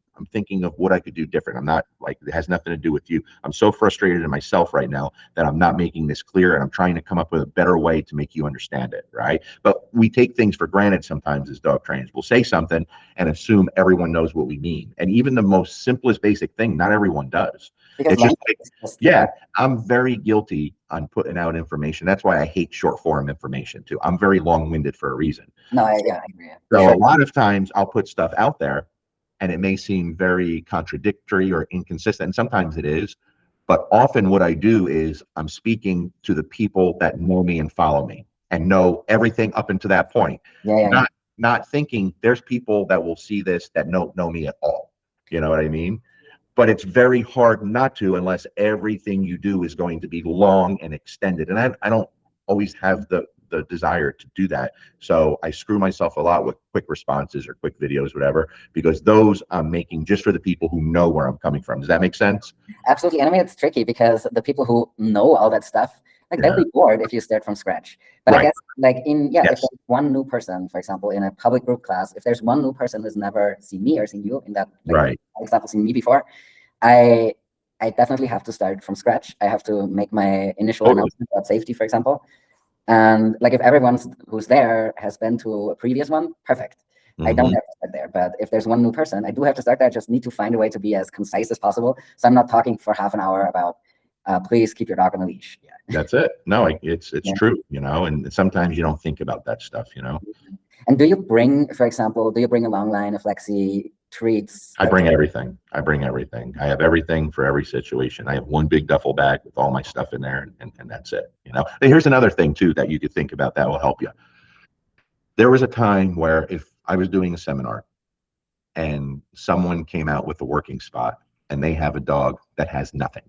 of what I could do different. I'm not like, it has nothing to do with you. I'm so frustrated in myself right now that I'm not making this clear, and I'm trying to come up with a better way to make you understand it, right? But we take things for granted sometimes as dog trainers. We'll say something and assume everyone knows what we mean. And even the most simplest basic thing, not everyone does. It's just like, I'm very guilty on putting out information. That's why I hate short form information too. I'm very long-winded for a reason. No, I agree. So a lot of times I'll put stuff out there and it may seem very contradictory or inconsistent. And sometimes it is, but often what I do is I'm speaking to the people that know me and follow me and know everything up until that point. Not thinking there's people that will see this that don't know me at all. You know what I mean? But it's very hard not to, unless everything you do is going to be long and extended. And I don't always have the desire to do that. So I screw myself a lot with quick responses or quick videos, whatever, because those I'm making just for the people who know where I'm coming from. Does that make sense? Absolutely. And I mean, it's tricky because the people who know all that stuff like they'll be bored if you start from scratch. But I Right. guess like if Yes. there's one new person, for example, in a public group class, if there's one new person who's never seen me or seen you in that, like, Right. for example, seen me before, I I definitely have to start from scratch. I have to make my initial Totally. announcement about safety, for example. And like if everyone who's there has been to a previous one, perfect. I don't Hmm. have to start there. But if there's one new person, I do have to start there. I just need to find a way to be as concise as possible. So I'm not talking for half an hour about please keep your dog on a leash. Yeah. That's it. No, it's Yeah. true, and sometimes you don't think about that stuff. And do you bring, for example, do you bring a long line of flexi treats? I bring everything. I bring everything. I have everything for every situation. I have one big duffel bag with all my stuff in there, and that's it. And here's another thing too that you could think about that will help you. There was a time where if I was doing a seminar and someone came out with a working spot and they have a dog that has nothing.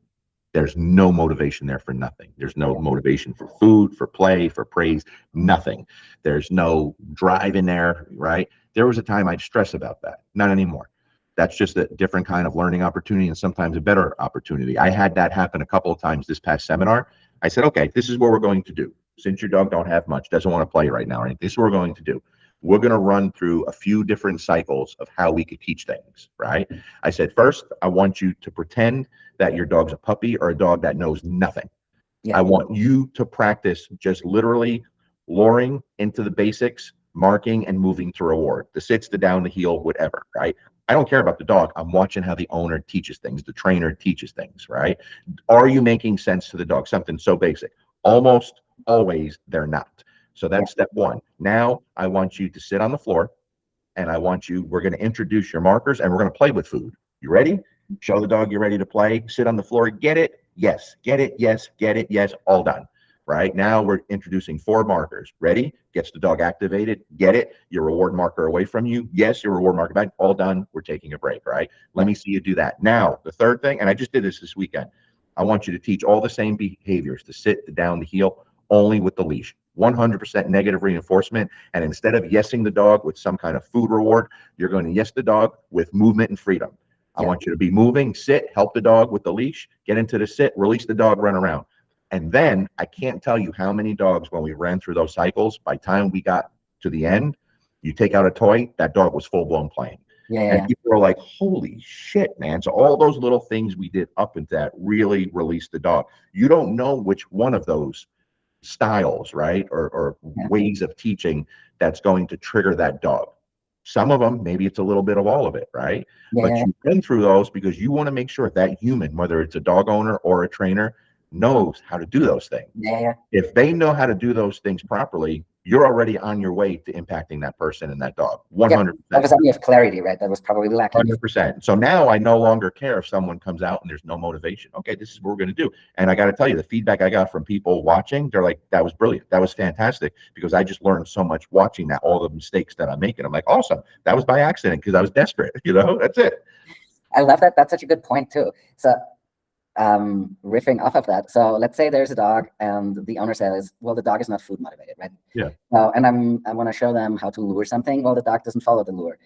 There's no motivation there for nothing. There's no motivation for food, for play, for praise, nothing. There's no drive in there, right? There was a time I'd stress about that. Not anymore. That's just a different kind of learning opportunity and sometimes a better opportunity. I had that happen a couple of times this past seminar. I said, okay, this is what we're going to do. Since your dog don't have much, doesn't want to play right now, right? This is what we're going to do. We're going to run through a few different cycles of how we could teach things, right? I said, first, I want you to pretend that your dog's a puppy or a dog that knows nothing. Yeah. I want you to practice just literally luring into the basics, marking and moving to reward, the sits, the down, the heel, whatever, right? I don't care about the dog. I'm watching how the owner teaches things, the trainer teaches things, right? Are you making sense to the dog? Something so basic. Almost always they're not. So that's step one. Now I want you to sit on the floor and we're going to introduce your markers and we're going to play with food. You ready? Show the dog you're ready to play. Sit on the floor. Get it? Yes. Get it? Yes. Get it? Yes. All done. Right now we're introducing 4 markers. Ready? Gets the dog activated. Get it? Your reward marker away from you. Yes. Your reward marker back. All done. We're taking a break. Right? Let me see you do that. Now the third thing, and I just did this weekend. I want you to teach all the same behaviors: the sit, the down, the heel, only with the leash. 100% negative reinforcement. And instead of yesing the dog with some kind of food reward, you're going to yes the dog with movement and freedom. I want you to be moving, sit, help the dog with the leash, get into the sit, release the dog, run around. And then I can't tell you how many dogs, when we ran through those cycles, by the time we got to the end, you take out a toy, that dog was full blown playing. And people are like, holy shit, man. So all those little things we did up into that really released the dog. You don't know which one of those styles, right? Or ways of teaching that's going to trigger that dog. Some of them, maybe it's a little bit of all of it, right? But you've been through those because you want to make sure that human, whether it's a dog owner or a trainer, knows how to do those things. If they know how to do those things properly, you're already on your way to impacting that person and that dog. 100%. That was you have clarity, right? That was probably lacking. 100%. So now I no longer care if someone comes out and there's no motivation. Okay, this is what we're going to do. And I got to tell you, the feedback I got from people watching, they're like, that was brilliant. That was fantastic, because I just learned so much watching that, all the mistakes that I'm making. I'm like, awesome. That was by accident because I was desperate. That's it. I love that. That's such a good point too. So riffing off of that. So let's say there's a dog and the owner says, well, the dog is not food motivated, right? Yeah. And I want to show them how to lure something. Well, the dog doesn't follow the lure.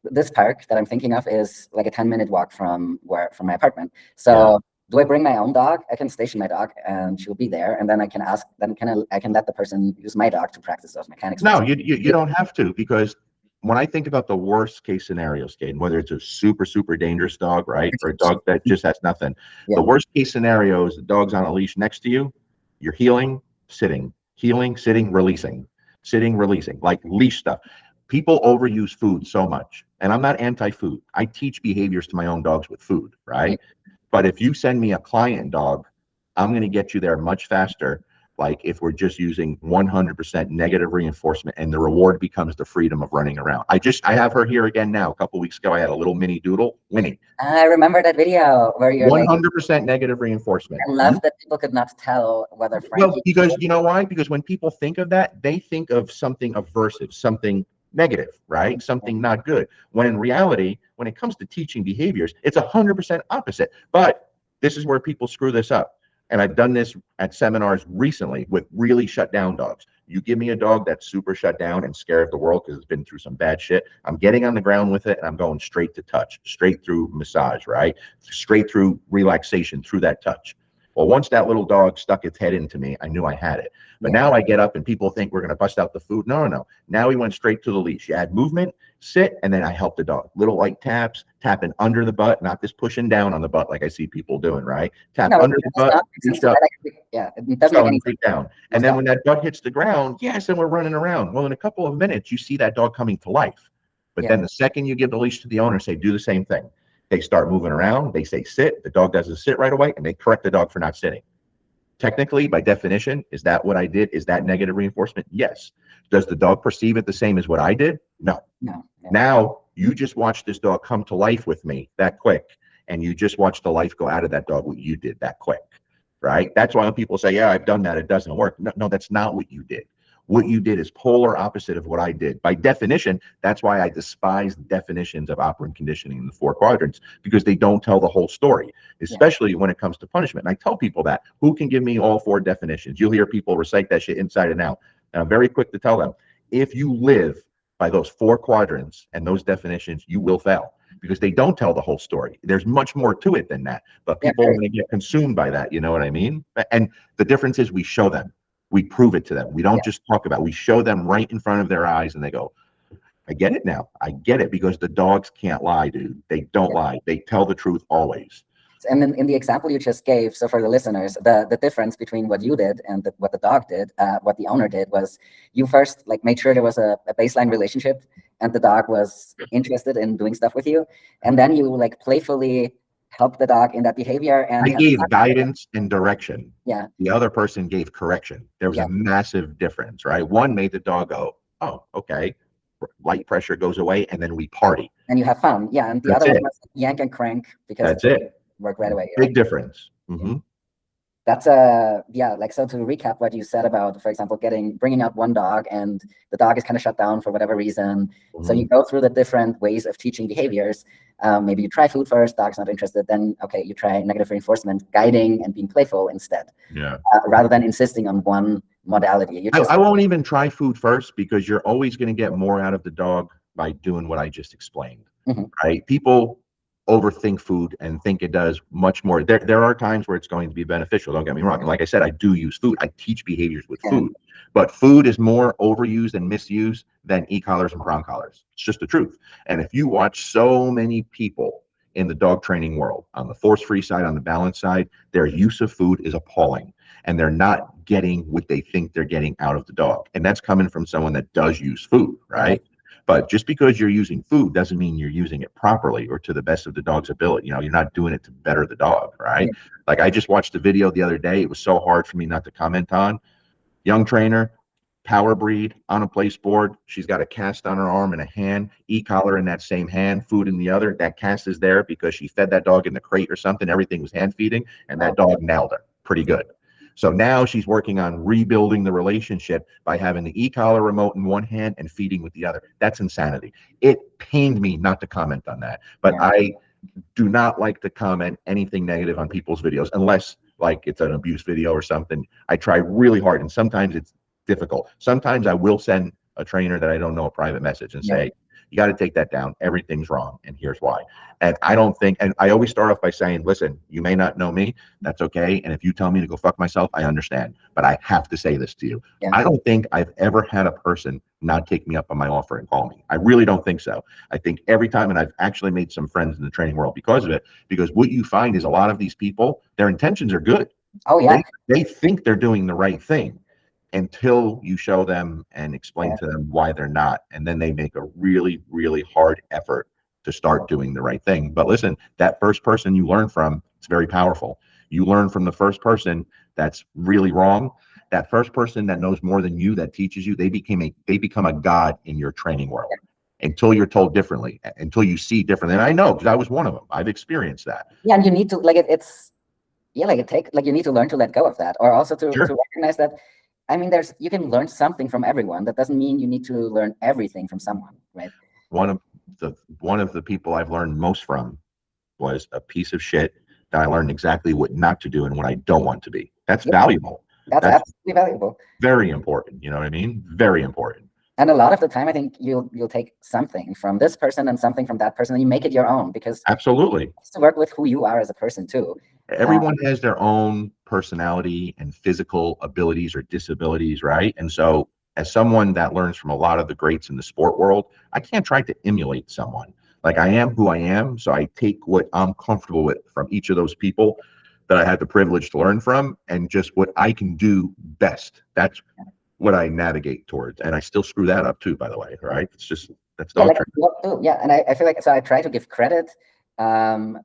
This park that I'm thinking of is like a 10-minute walk from my apartment. So do I bring my own dog? I can station my dog and she'll be there. And then I can I can let the person use my dog to practice those mechanics. No, you don't have to, because when I think about the worst case scenarios, Caden, whether it's a super, super dangerous dog, right, or a dog that just has nothing, the worst case scenario is the dog's on a leash next to you, you're heeling, sitting, releasing, sitting, releasing, like leash stuff. People overuse food so much, and I'm not anti-food. I teach behaviors to my own dogs with food, right? But if you send me a client dog, I'm going to get you there much faster. Like if we're just using 100% negative reinforcement and the reward becomes the freedom of running around. I have her here again now. A couple of weeks ago, I had a little mini doodle, Winnie. I remember that video where you're 100% negative reinforcement. I love that people could not tell whether Frankie. Well, because you know why? Because when people think of that, they think of something aversive, something negative, right? Something not good. When in reality, when it comes to teaching behaviors, it's 100% opposite. But this is where people screw this up. And I've done this at seminars recently with really shut down dogs. You give me a dog that's super shut down and scared of the world because it's been through some bad shit. I'm getting on the ground with it and I'm going straight to touch, straight through massage, right? Straight through relaxation through that touch. Well, once that little dog stuck its head into me, I knew I had it. But now I get up and people think we're going to bust out the food. No, no, no. Now he went straight to the leash. You add movement, sit, and then I help the dog. Little light taps, tapping under the butt, not this pushing down on the butt like I see people doing, right? Tap No, under the butt, reach up, yeah, it doesn't make any sense. down. And then when that butt hits the ground, yes, and we're running around. Well, in a couple of minutes, you see that dog coming to life. But then the second you give the leash to the owner, say, do the same thing. They start moving around. They say sit. The dog doesn't sit right away, and they correct the dog for not sitting. Technically, by definition, is that what I did? Is that negative reinforcement? Yes. Does the dog perceive it the same as what I did? No. No. Now you just watched this dog come to life with me that quick, and you just watched the life go out of that dog what you did that quick, right? That's why when people say, yeah, I've done that, it doesn't work. No, no, that's not what you did. What you did is polar opposite of what I did. By definition, that's why I despise the definitions of operant conditioning in the 4 quadrants, because they don't tell the whole story, especially when it comes to punishment. And I tell people that. Who can give me all 4 definitions? You'll hear people recite that shit inside and out. And I'm very quick to tell them, if you live by those 4 quadrants and those definitions, you will fail, because they don't tell the whole story. There's much more to it than that. But people are going to get consumed by that. You know what I mean? And the difference is we show them. We prove it to them. We don't just talk about it. We show them right in front of their eyes, and they go, I get it now. I get it, because the dogs can't lie, dude. They don't lie. They tell the truth always. And in the example you just gave, so for the listeners, the difference between what you did and what the dog did, what the owner did, was you first made sure there was a baseline relationship and the dog was interested in doing stuff with you. And then you playfully help the dog in that behavior. And I gave guidance and direction. Yeah. The other person gave correction. There was a massive difference, right? One made the dog go, oh, okay. Light pressure goes away, and then we party. And you have fun. Yeah. And the other one was yank and crank, because that's it. Work right away. Big difference. Mm-hmm. That's so to recap what you said about, for example, bringing out one dog and the dog is kind of shut down for whatever reason. Mm-hmm. So you go through the different ways of teaching behaviors. Maybe you try food first, dog's not interested. Then, okay, you try negative reinforcement, guiding and being playful instead. Yeah. Rather than insisting on one modality. I won't even try food first, because you're always going to get more out of the dog by doing what I just explained. Mm-hmm. Right? People overthink food and think it does much more. There are times where it's going to be beneficial. Don't get me wrong. And like I said, I do use food. I teach behaviors with food, but food is more overused and misused than e-collars and prong collars. It's just the truth. And if you watch so many people in the dog training world, on the force-free side, on the balance side, their use of food is appalling, and they're not getting what they think they're getting out of the dog. And that's coming from someone that does use food, right? But just because you're using food doesn't mean you're using it properly or to the best of the dog's ability. You're not doing it to better the dog, right? Like, I just watched a video the other day. It was so hard for me not to comment on. Young trainer, power breed, on a place board. She's got a cast on her arm and a hand, e-collar in that same hand, food in the other. That cast is there because she fed that dog in the crate or something. Everything was hand feeding, and that dog nailed her pretty good. So now she's working on rebuilding the relationship by having the e-collar remote in one hand and feeding with the other. That's insanity. It pained me not to comment on that, but I do not like to comment anything negative on people's videos unless it's an abuse video or something. I try really hard, and sometimes it's difficult. Sometimes I will send a trainer that I don't know a private message and say, you got to take that down. Everything's wrong, and here's why. And I don't think, and I always start off by saying, listen, you may not know me. That's okay. And if you tell me to go fuck myself, I understand. But I have to say this to you. I don't think I've ever had a person not take me up on my offer and call me. I really don't think so. I think every time, and I've actually made some friends in the training world because of it, because what you find is a lot of these people, their intentions are good. Oh, yeah. They think they're doing the right thing, until you show them and explain to them why they're not. And then they make a really, really hard effort to start doing the right thing. But listen, that first person you learn from, it's very powerful. You learn from the first person that's really wrong. That first person that knows more than you, that teaches you, they become a god in your training world until you're told differently, until you see differently. And I know, because I was one of them. I've experienced that. Yeah, and you need to you need to learn to let go of that, or also to recognize that, I mean, you can learn something from everyone. That doesn't mean you need to learn everything from someone, right? One of the people I've learned most from was a piece of shit that I learned exactly what not to do and what I don't want to be. That's valuable. That's absolutely valuable. Very important. You know what I mean? Very important. And a lot of the time, I think you'll take something from this person and something from that person, and you make it your own, because absolutely, it's to work with who you are as a person too. Everyone has their own personality and physical abilities or disabilities, right? And so, as someone that learns from a lot of the greats in the sport world, I can't try to emulate someone. Like, I am who I am, so I take what I'm comfortable with from each of those people that I had the privilege to learn from, and just what I can do best. That's what I navigate towards, and I still screw that up too, by the way. Right? It's just that's Yeah, dog like training. yeah, and I feel like so I try to give credit um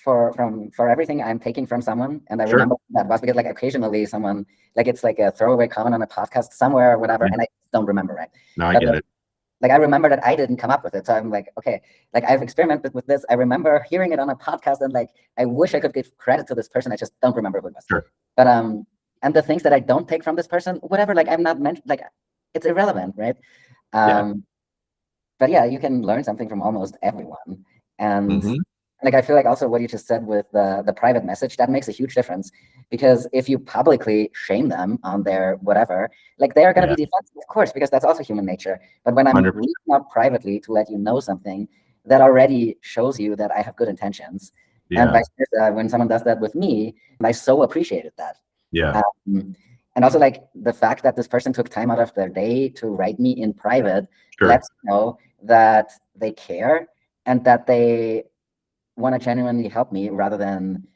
for everything I'm taking from someone, and I Sure. remember that was because like occasionally someone like it's like a throwaway comment on a podcast somewhere or whatever, Yeah. and I don't remember, right? No, I But get it. like I remember that I didn't come up with it, so I'm like, okay, like I've experimented with this. I remember hearing it on a podcast, and like I wish I could give credit to this person. I just don't remember who it was. Sure. But and the things that I don't take from this person, whatever, like I'm not meant like it's irrelevant, right? Yeah. Um, but yeah, you can learn something from almost everyone. And Hmm. like I feel like also what you just said with the private message, that makes a huge difference, because if you publicly shame them on their whatever, like they are going to Yeah. be defensive, of course, because that's also human nature. But when I'm 100%. reaching out privately to let you know something, that already shows you that I have good intentions. And Yeah. vice versa, when someone does that with me, I so appreciated that. Yeah. um, and also like the fact that this person took time out of their day to write me in private Sure. lets me know that they care and that they want to genuinely help me rather than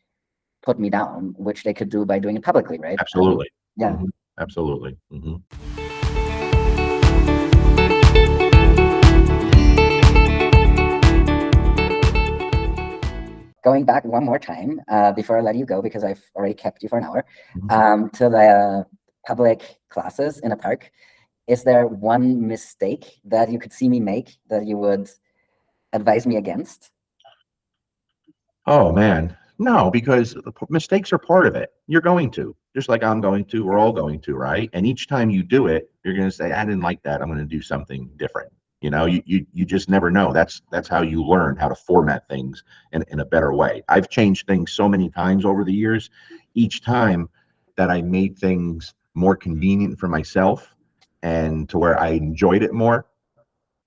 put me down, which they could do by doing it publicly, right? Absolutely. Yeah. Hmm. Absolutely. Going back one more time before I let you go, because I've already kept you for an hour, Hmm. to the public classes in a park. Is there one mistake that you could see me make that you would advise me against? Oh man, no, because mistakes are part of it. You're going to, just like I'm going to, we're all going to, right? And each time you do it, you're going to say, I didn't like that. I'm going to do something different. You just never know. That's how you learn how to format things in a better way. I've changed things so many times over the years. Each time that I made things more convenient for myself and to where I enjoyed it more,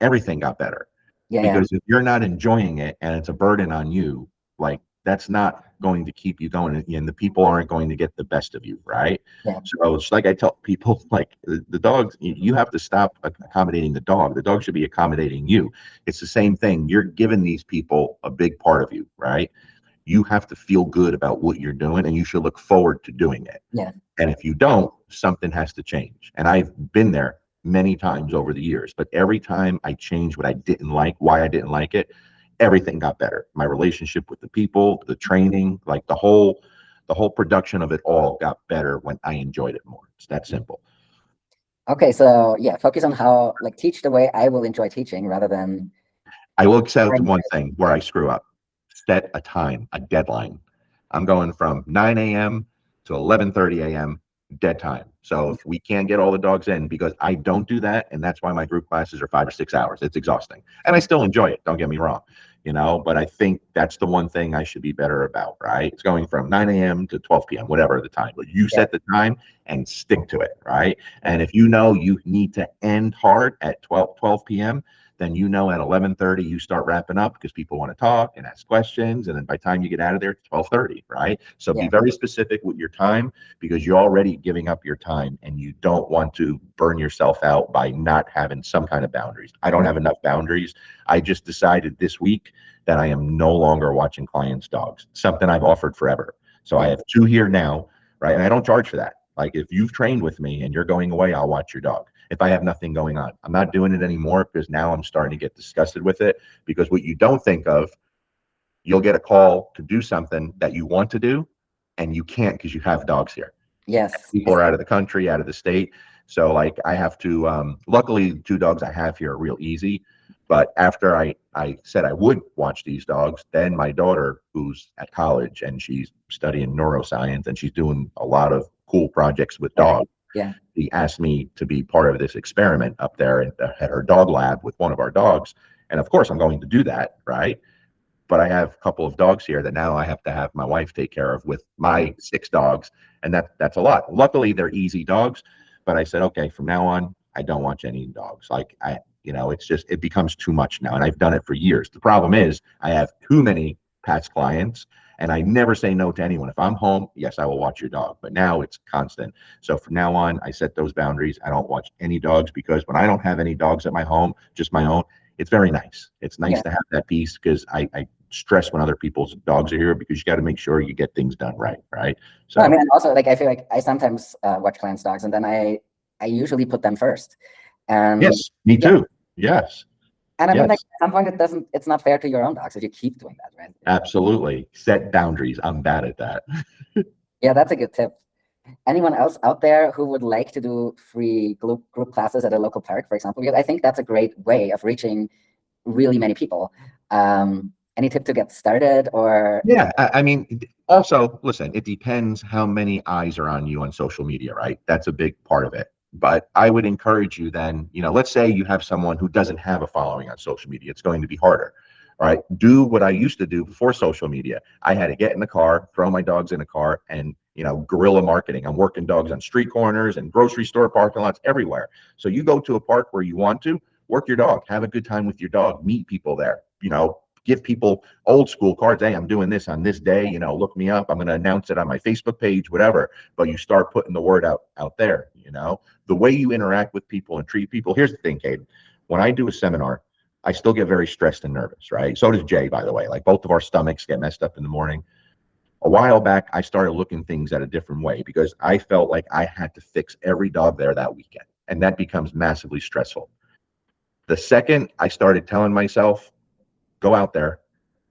everything got better. Yeah, yeah, Because if you're not enjoying it and it's a burden on you, like that's not going to keep you going, and the people aren't going to get the best of you, right? yeah, So it's like I tell people, like the dogs, you have to stop accommodating the dog. The dog should be accommodating you. It's the same thing. You're giving these people a big part of you, right? You have to feel good about what you're doing, and you should look forward to doing it. yeah. And if you don't, something has to change. And I've been there many times over the years, but every time I changed what I didn't like, why I didn't like it, everything got better. My relationship with the people, the training, like the whole production of it all got better when I enjoyed it more. It's that simple. Okay, so yeah, focus on how like teach the way I will enjoy teaching rather than I will accept one thing where I screw up. Set a time, a deadline. I'm going from 9 a.m. to 11:30 a.m. dead time. So if we can't get all the dogs in, because I don't do that, and that's why my group classes are 5 or 6 hours. It's exhausting, and I still enjoy it. Don't get me wrong, but I think that's the one thing I should be better about. Right? It's going from 9 a.m. to 12 p.m. Whatever the time, but you yeah, set the time and stick to it. Right? And if you know you need to end hard at 12 p.m., then at 11:30 you start wrapping up, because people want to talk and ask questions, and then by the time you get out of there, it's 12:30, right? So be yeah, very specific with your time, because you're already giving up your time, and you don't want to burn yourself out by not having some kind of boundaries. I don't yeah, have enough boundaries. I just decided this week that I am no longer watching clients' dogs, something I've offered forever. So I yeah, have two here now, right? And I don't charge for that. Like, if you've trained with me and you're going away, I'll watch your dog if I have nothing going on. I'm not doing it anymore, because now I'm starting to get disgusted with it. Because what you don't think of, you'll get a call to do something that you want to do, and you can't because you have dogs here. yes, People are out of the country, out of the state. So like I have to, luckily the two dogs I have here are real easy. But after I said I would watch these dogs, then my daughter, who's at college and she's studying neuroscience and she's doing a lot of cool projects with yeah, dogs, yeah, he asked me to be part of this experiment up there at her dog lab with one of our dogs. And of course, I'm going to do that, right? But I have a couple of dogs here that now I have to have my wife take care of with yeah, my 6 dogs, and that's a lot. Luckily, they're easy dogs, but I said, okay, from now on, I don't watch any dogs. Like it's just it becomes too much now, and I've done it for years. The problem is I have too many past clients, And I never say no to anyone. If I'm home, yes, I will watch your dog. But now it's constant. So from now on, I set those boundaries. I don't watch any dogs, because when I don't have any dogs at my home, just my own, it's very nice. It's nice to have that peace, because I stress when other people's dogs are here, because you got to make sure you get things done right. So I mean, also, like, I feel like I sometimes watch clients' dogs, and then I usually put them first. And yes, me too. Yes. And I mean, Yes. like, at some point, it's not fair to your own dogs if you keep doing that, right? Absolutely. Set boundaries. I'm bad at that. Yeah, that's a good tip. Anyone else out there who would like to do free group classes at a local park, for example? Because I think that's a great way of reaching really many people. Any tip to get started, or? Yeah, I mean, also, listen, it depends how many eyes are on you on social media, right? That's a big part of it. But I would encourage you then, let's say you have someone who doesn't have a following on social media. It's going to be harder, right? Do what I used to do before social media. I had to get in the car, throw my dogs in a car, and, guerrilla marketing. I'm working dogs on street corners and grocery store parking lots everywhere. So you go to a park where you want to, work your dog, have a good time with your dog, meet people there, give people old school cards. Hey, I'm doing this on this day, look me up. I'm going to announce it on my Facebook page, whatever. But you start putting the word out there, the way you interact with people and treat people. Here's the thing, Caden. When I do a seminar, I still get very stressed and nervous, right? So does Jay, by the way. Like, both of our stomachs get messed up in the morning. A while back, I started looking things at a different way, because I felt like I had to fix every dog there that weekend. And that becomes massively stressful. The second I started telling myself, go out there,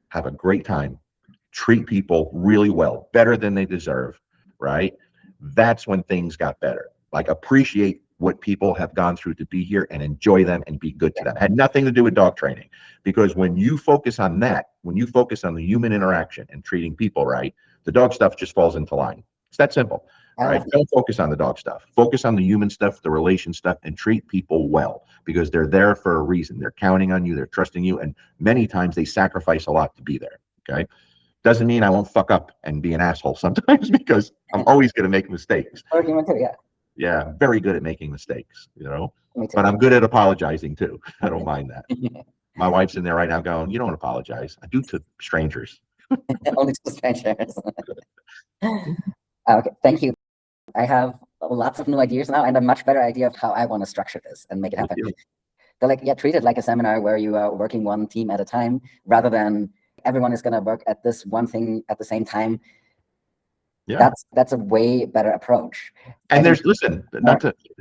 have a great time, treat people really well, better than they deserve, right? That's when things got better. Like, appreciate what people have gone through to be here and enjoy them and be good to them. It had nothing to do with dog training, because when you focus on that, when you focus on the human interaction and treating people right, the dog stuff just falls into line. It's that simple. Right? Don't focus on the dog stuff. Focus on the human stuff, the relation stuff, and treat people well, because they're there for a reason. They're counting on you. They're trusting you. And many times they sacrifice a lot to be there. Okay. Doesn't mean I won't fuck up and be an asshole sometimes, because I'm always going to make mistakes. Or human too, yeah. Yeah. Very good at making mistakes, but I'm good at apologizing too. I don't mind that. My wife's in there right now going, you don't apologize. I do to strangers. Only to strangers. Okay. Thank you. I have lots of new ideas now, and a much better idea of how I want to structure this and make it happen. They're like, treat it like a seminar where you are working one team at a time, rather than everyone is going to work at this one thing at the same time. Yeah, that's a way better approach. And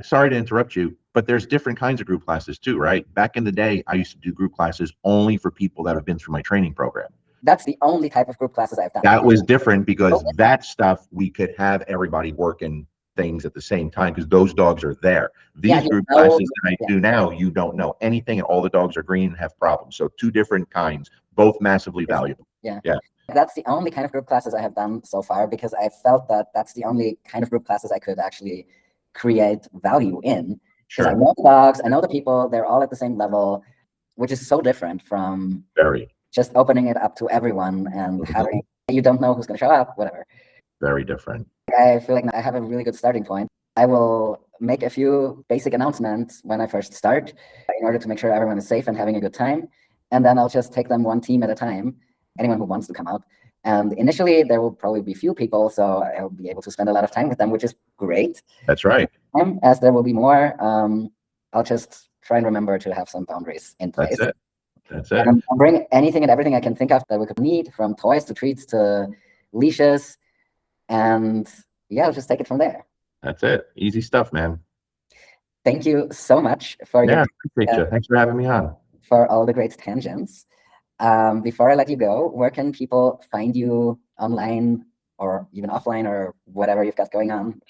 sorry to interrupt you, but there's different kinds of group classes too, right? Back in the day, I used to do group classes only for people that have been through my training program. That's the only type of group classes I've done. That was different, because that stuff, we could have everybody working things at the same time, because those dogs are there. These group classes that I do now, you don't know anything, and all the dogs are green and have problems. So two different kinds, both massively valuable. Yeah. That's the only kind of group classes I have done so far, because I felt that that's the only kind of group classes I could actually create value in. Because I know the dogs, I know the people, they're all at the same level, which is so different from just opening it up to everyone and having, you don't know who's going to show up, whatever. Very different. I feel like I have a really good starting point. I will make a few basic announcements when I first start, in order to make sure everyone is safe and having a good time. And then I'll just take them one team at a time, anyone who wants to come out. And initially, there will probably be few people, so I'll be able to spend a lot of time with them, which is great. That's right. As there will be more, I'll just try and remember to have some boundaries in place. That's it. I'll bring anything and everything I can think of that we could need, from toys to treats to leashes. And yeah, I'll just take it from there. That's it. Easy stuff, man. Thank you so much for your appreciate you. Thanks for having me on. For all the great tangents. Before I let you go, where can people find you online, or even offline, or whatever you've got going on?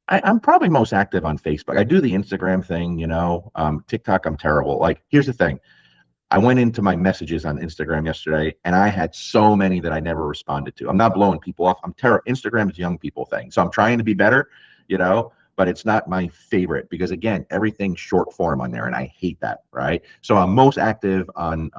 I'm probably most active on Facebook. I do the Instagram thing, TikTok, I'm terrible. Like, here's the thing. I went into my messages on Instagram yesterday, and I had so many that I never responded to. I'm not blowing people off. I'm terrible. Instagram is a young people thing. So I'm trying to be better, but it's not my favorite, because again, everything's short form on there, and I hate that, right? So I'm most active on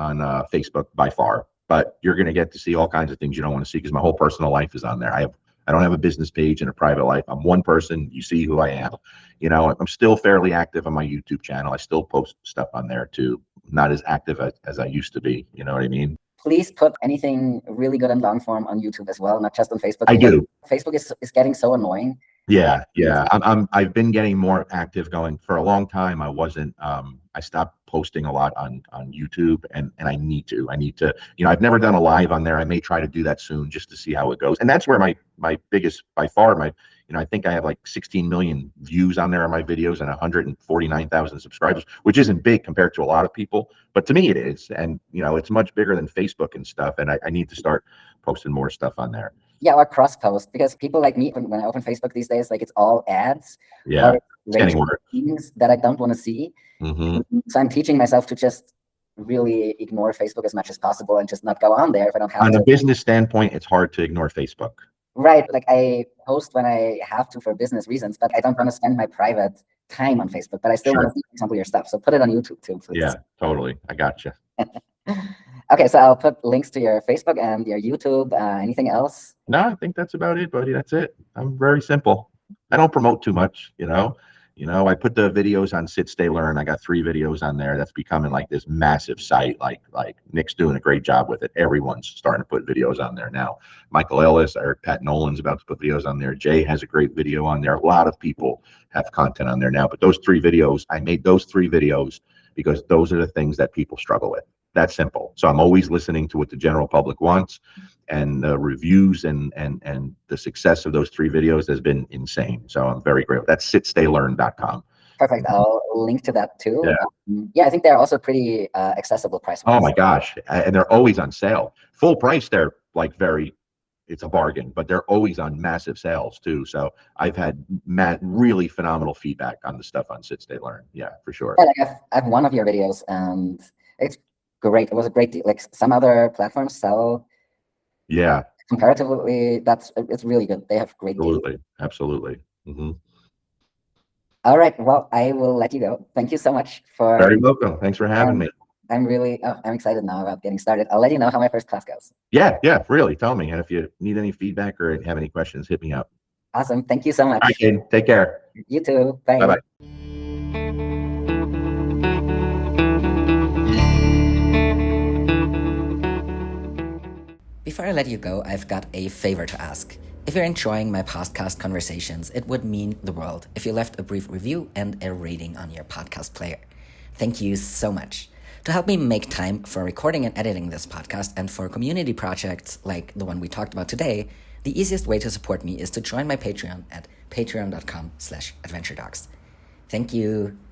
Facebook by far, but you're going to get to see all kinds of things you don't want to see, because my whole personal life is on there. I don't have a business page and a private life. I'm one person. You see who I am. I'm still fairly active on my YouTube channel. I still post stuff on there too. Not as active as I used to be. You know what I mean? please put anything really good and long form on YouTube as well, not just on Facebook. I do. Facebook is getting so annoying. Yeah. I've been getting more active going for a long time. I wasn't. I stopped posting a lot on YouTube, and I need to. I've never done a live on there. I may try to do that soon just to see how it goes. And that's where my biggest, by far, I think I have like 16 million views on there on my videos and 149,000 subscribers, which isn't big compared to a lot of people, but to me it is. And it's much bigger than Facebook and stuff. And I need to start posting more stuff on there. Yeah, or cross post, because people like me, when I open Facebook these days, like it's all ads. Yeah, it's getting worse. Things that I don't want to see. So I'm teaching myself to just really ignore Facebook as much as possible and just not go on there if I don't have to. On a business standpoint, it's hard to ignore Facebook. Right, like I post when I have to for business reasons, but I don't want to spend my private time on Facebook. But I still want to see, for example, your stuff. So put it on YouTube too, please. Yeah, totally. I got you. Okay, so I'll put links to your Facebook and your YouTube. Anything else? No, I think that's about it, buddy. That's it. I'm very simple. I don't promote too much, I put the videos on Sit, Stay, Learn. I got 3 videos on there. That's becoming like this massive site. Like Nick's doing a great job with it. Everyone's starting to put videos on there now. Michael Ellis, Eric Pat Nolan's about to put videos on there. Jay has a great video on there. A lot of people have content on there now. But those 3 videos, I made those 3 videos because those are the things that people struggle with. That's simple. So I'm always listening to what the general public wants, and the reviews and the success of those 3 videos has been insane. So I'm very grateful. That's sitstaylearn.com. Perfect. I'll link to that too. Yeah, I think they're also pretty accessible price. Oh my gosh. And they're always on sale. Full price, they're like it's a bargain, but they're always on massive sales too. So I've had really phenomenal feedback on the stuff on Sit, Stay, Learn. Yeah, for sure. Yeah, like I've one of your videos and it's great. It was a great deal. Like some other platforms sell. Yeah. Comparatively, it's really good. They have great deals. Absolutely. All right. Well, I will let you go. Thank you so much for. Very welcome. Thanks for having me. I'm excited now about getting started. I'll let you know how my first class goes. Yeah, really. Tell me. And if you need any feedback or have any questions, hit me up. Awesome. Thank you so much. All right, Caden. Take care. You too. Bye. Bye-bye. Before I let you go, I've got a favor to ask. If you're enjoying my podcast conversations, it would mean the world if you left a brief review and a rating on your podcast player. Thank you so much. To help me make time for recording and editing this podcast and for community projects like the one we talked about today, the easiest way to support me is to join my Patreon at patreon.com/adventuredogs. Thank you.